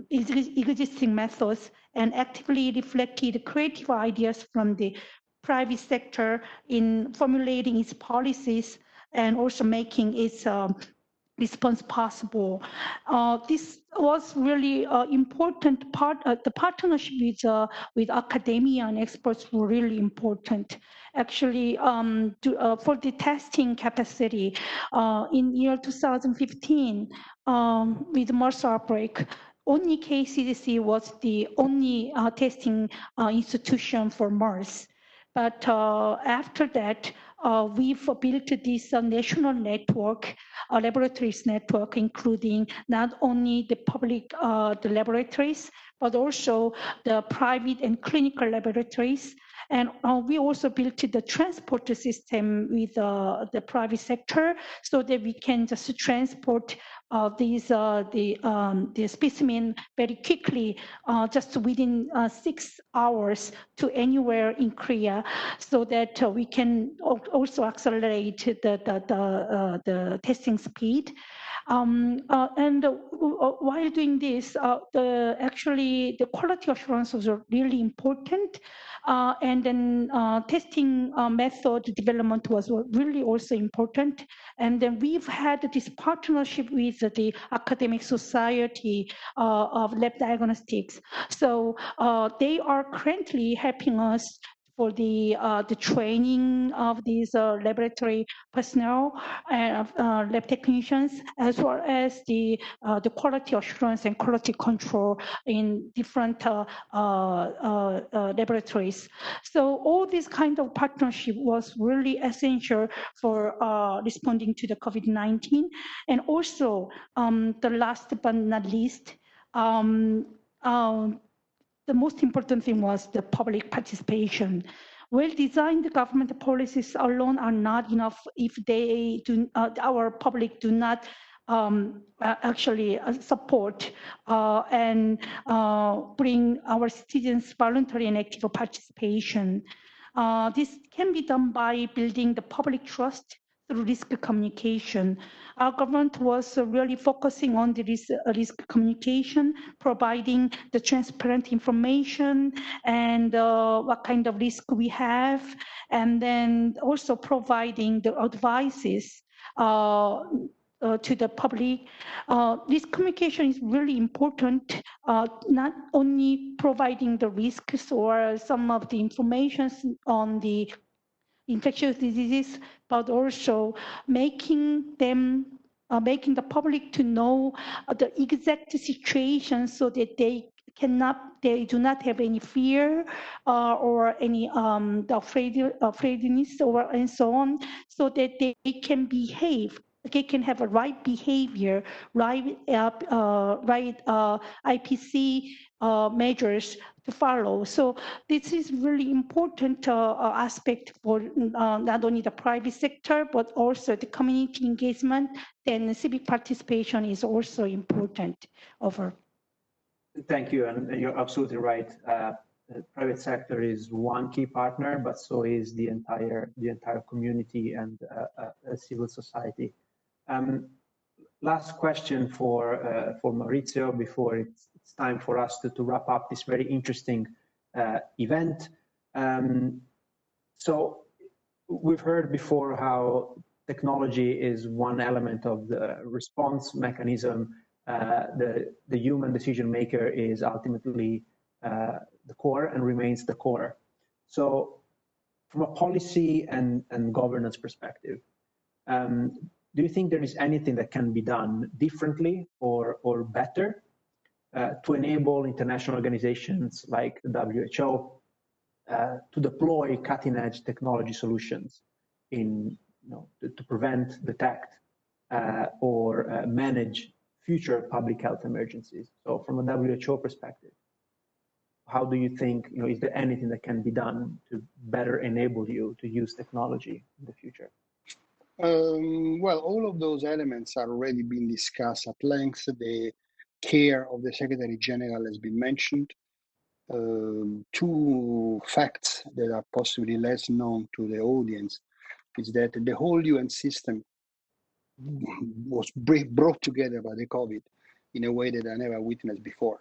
existing methods, and actively reflected creative ideas from the private sector in formulating its policies and also making its response possible. This was really important part. The partnership with academia and experts were really important. Actually, for the testing capacity in year 2015, with MERS outbreak, only KCDC was the only testing institution for MERS. But after that, we've built this national network, laboratories network, including not only the public the laboratories, but also the private and clinical laboratories. And we also built the transport system with the private sector so that we can just transport the specimen very quickly, just within 6 hours to anywhere in Korea, so that we can also accelerate the testing speed. And while doing this, actually the quality assurance was really important, and then testing method development was really also important. And then we've had this partnership with the academic society of lab diagnostics. So they are currently helping us for the training of these laboratory personnel and lab technicians, as well as the quality assurance and quality control in different laboratories. So all this kind of partnership was really essential for responding to the COVID-19. And also, the last but not least, the most important thing was the public participation. Well-designed government policies alone are not enough if they do, our public do not actually support and bring our citizens' voluntary and active participation. This can be done by building the public trust through risk communication. Our government was really focusing on the risk communication, providing the transparent information and what kind of risk we have, and then also providing the advices to the public. This communication is really important, not only providing the risks or some of the information on the infectious diseases, but also making them, making the public to know the exact situation so that they do not have any fear or any afraidness or and so on, so that they can behave. They can have a right behavior, right IPC measures to follow. So this is really important aspect for not only the private sector, but also the community engagement. Then civic participation is also important. Over. Thank you, and you're absolutely right. The private sector is one key partner, but so is the entire community and civil society. Last question for Maurizio before it's time for us to wrap up this very interesting event. So we've heard before how technology is one element of the response mechanism. The human decision maker is ultimately the core and remains the core. So from a policy and governance perspective, do you think there is anything that can be done differently or better to enable international organizations like the WHO to deploy cutting-edge technology solutions in, to prevent, detect, or manage future public health emergencies? So from a WHO perspective, how do you think, is there anything that can be done to better enable you to use technology in the future? Well, all of those elements are already being discussed at length. The care of the Secretary General has been mentioned. Two facts that are possibly less known to the audience is that the whole UN system was brought together by the COVID in a way that I never witnessed before.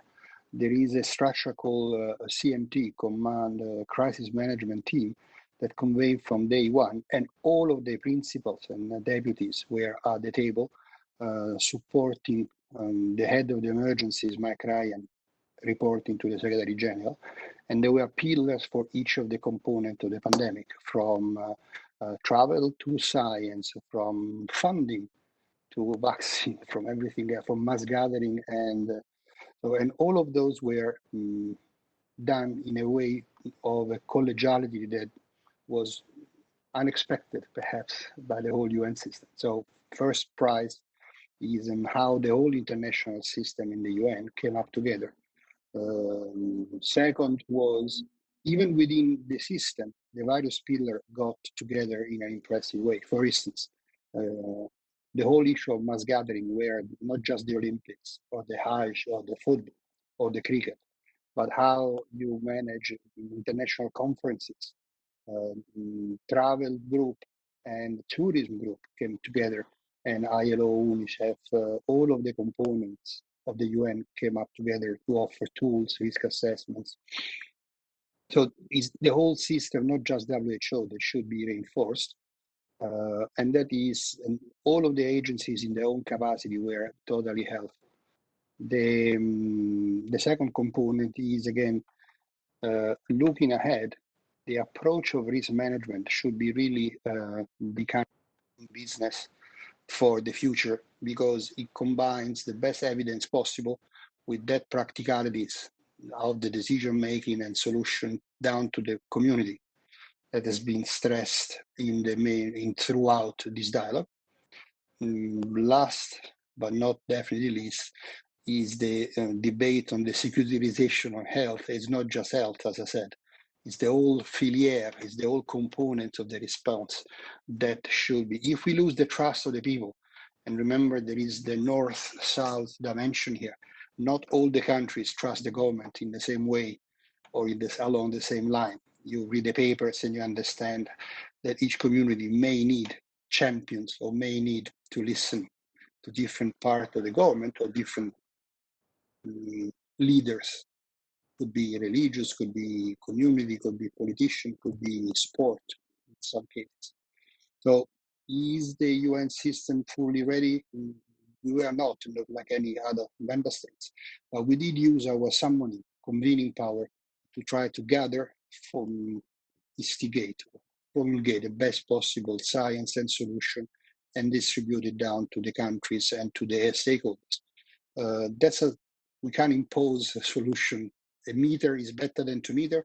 There is a structure called CMT, Command Crisis Management Team, that conveyed from day one, and all of the principals and deputies were at the table supporting the head of the emergencies, Mike Ryan, reporting to the Secretary General. And there were pillars for each of the components of the pandemic, from travel to science, from funding to vaccine, from everything, from mass gathering. And all of those were done in a way of a collegiality that was unexpected, perhaps, by the whole UN system. So first prize is in how the whole international system in the UN came up together. Second was, even within the system, the various pillars got together in an impressive way. For instance, the whole issue of mass gathering, where not just the Olympics or the Hajj or the football or the cricket, but how you manage international conferences, travel group and tourism group came together, and ILO, UNICEF, all of the components of the UN came up together to offer tools, risk assessments. So it's the whole system, not just WHO, that should be reinforced. And that is, and all of the agencies in their own capacity were totally helpful. The second component is, again, looking ahead. The approach of risk management should be really become business for the future, because it combines the best evidence possible with that practicalities of the decision making and solution down to the community that has been stressed throughout this dialogue. Last but not definitely least is the debate on the securitization of health. It's not just health, as I said. It's the whole filière, it's the whole component of the response that should be. If we lose the trust of the people, and remember there is the north-south dimension here, not all the countries trust the government in the same way or along the same line. You read the papers and you understand that each community may need champions or may need to listen to different parts of the government or different leaders. Could be religious, could be community, could be politician, could be sport in some cases. So is the UN system fully ready? We are not like any other member states, but we did use our summoning, convening power to try to gather, instigate, promulgate the best possible science and solution and distribute it down to the countries and to the stakeholders. We can't impose a solution. A meter is better than 2 meters.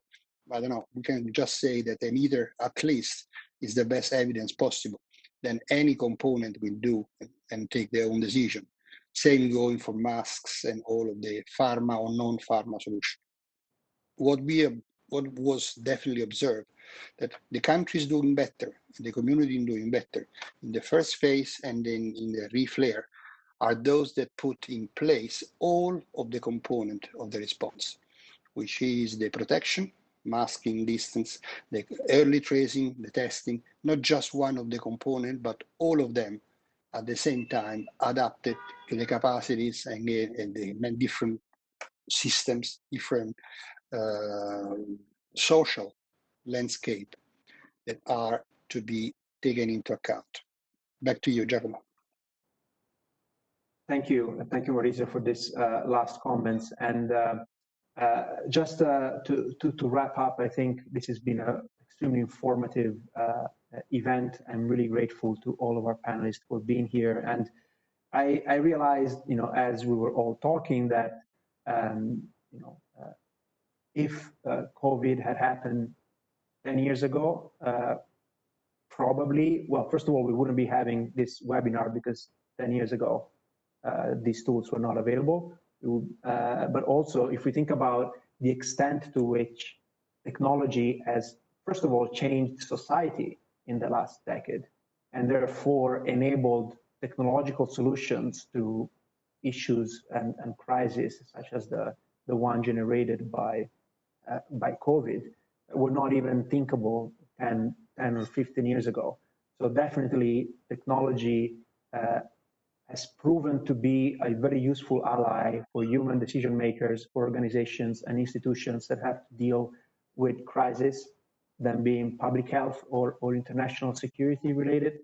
I don't know. We can just say that a meter at least is the best evidence possible. Then any component will do and take their own decision. Same going for masks and all of the pharma or non-pharma solution. What was definitely observed, that the country is doing better, the community is doing better in the first phase and then in the reflare, are those that put in place all of the component of the response, which is the protection, masking, distance, the early tracing, the testing, not just one of the components, but all of them at the same time adapted to the capacities and the different systems, different social landscape that are to be taken into account. Back to you, Giacomo. Thank you, Maurizio, for this last comments. And just to wrap up, I think this has been an extremely informative event. I'm really grateful to all of our panelists for being here. And I realized, as we were all talking, that if COVID had happened 10 years ago, probably, well, first of all, we wouldn't be having this webinar because 10 years ago, these tools were not available. But also, if we think about the extent to which technology has, first of all, changed society in the last decade, and therefore enabled technological solutions to issues and crises such as the one generated by COVID, were not even thinkable 10 or 15 years ago. So definitely technology has proven to be a very useful ally for human decision makers, for organizations and institutions that have to deal with crises, them being public health or international security related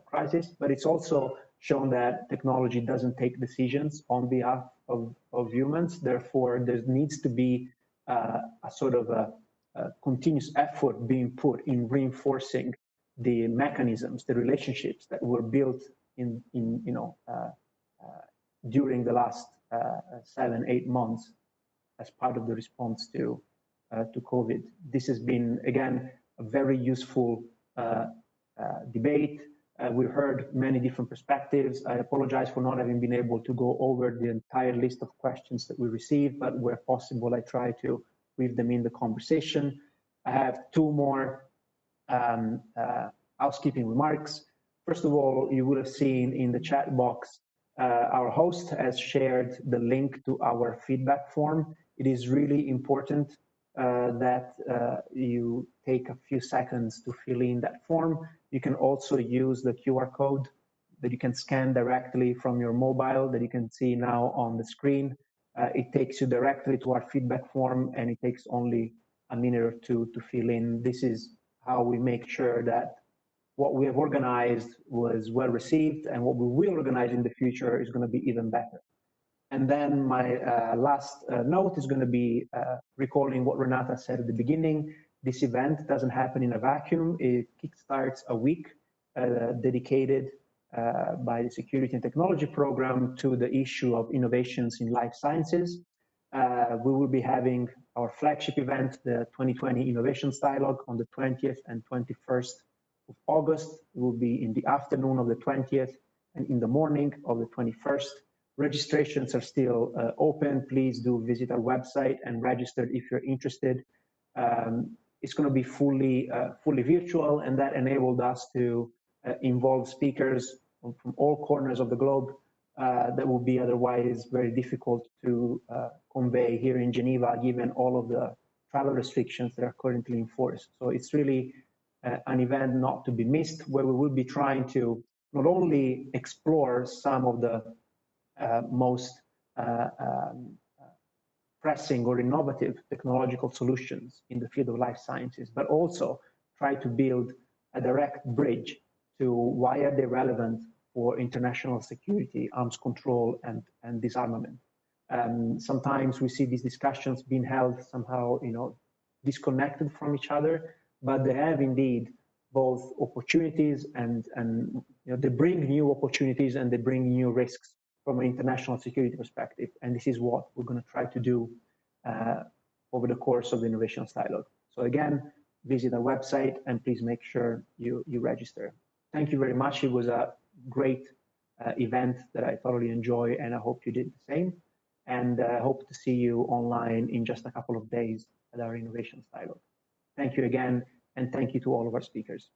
crisis. But it's also shown that technology doesn't take decisions on behalf of humans. Therefore, there needs to be a sort of a continuous effort being put in reinforcing the mechanisms, the relationships that were built in during the last 7-8 months as part of the response to COVID. This has been, again, a very useful debate. We heard many different perspectives. I apologize for not having been able to go over the entire list of questions that we received, but where possible, I try to weave them in the conversation. I have two more housekeeping remarks. First of all, you would have seen in the chat box, our host has shared the link to our feedback form. It is really important that you take a few seconds to fill in that form. You can also use the QR code that you can scan directly from your mobile that you can see now on the screen. It takes you directly to our feedback form, and it takes only a minute or two to fill in. This is how we make sure that what we have organized was well received, and what we will organize in the future is going to be even better. And then my last note is going to be recalling what Renata said at the beginning. This event doesn't happen in a vacuum. It kickstarts a week dedicated by the Security and Technology Program to the issue of innovations in life sciences. We will be having our flagship event, the 2020 Innovations Dialogue, on the 20th and 21st of August. It will be in the afternoon of the 20th and in the morning of the 21st. Registrations are still open. Please do visit our website and register if you're interested. It's going to be fully virtual, and that enabled us to involve speakers from all corners of the globe that would be otherwise very difficult to convey here in Geneva, given all of the travel restrictions that are currently in force. So it's really an event not to be missed, where we will be trying to not only explore some of the most pressing or innovative technological solutions in the field of life sciences, but also try to build a direct bridge to why are they relevant for international security, arms control, and disarmament. Sometimes we see these discussions being held somehow, disconnected from each other, but they have indeed both opportunities and they bring new opportunities and they bring new risks from an international security perspective. And this is what we're going to try to do over the course of the Innovations Dialogue. So again, visit our website and please make sure you register. Thank you very much. It was a great event that I thoroughly enjoy, and I hope you did the same. And I hope to see you online in just a couple of days at our Innovations Dialogue. Thank you again, and thank you to all of our speakers.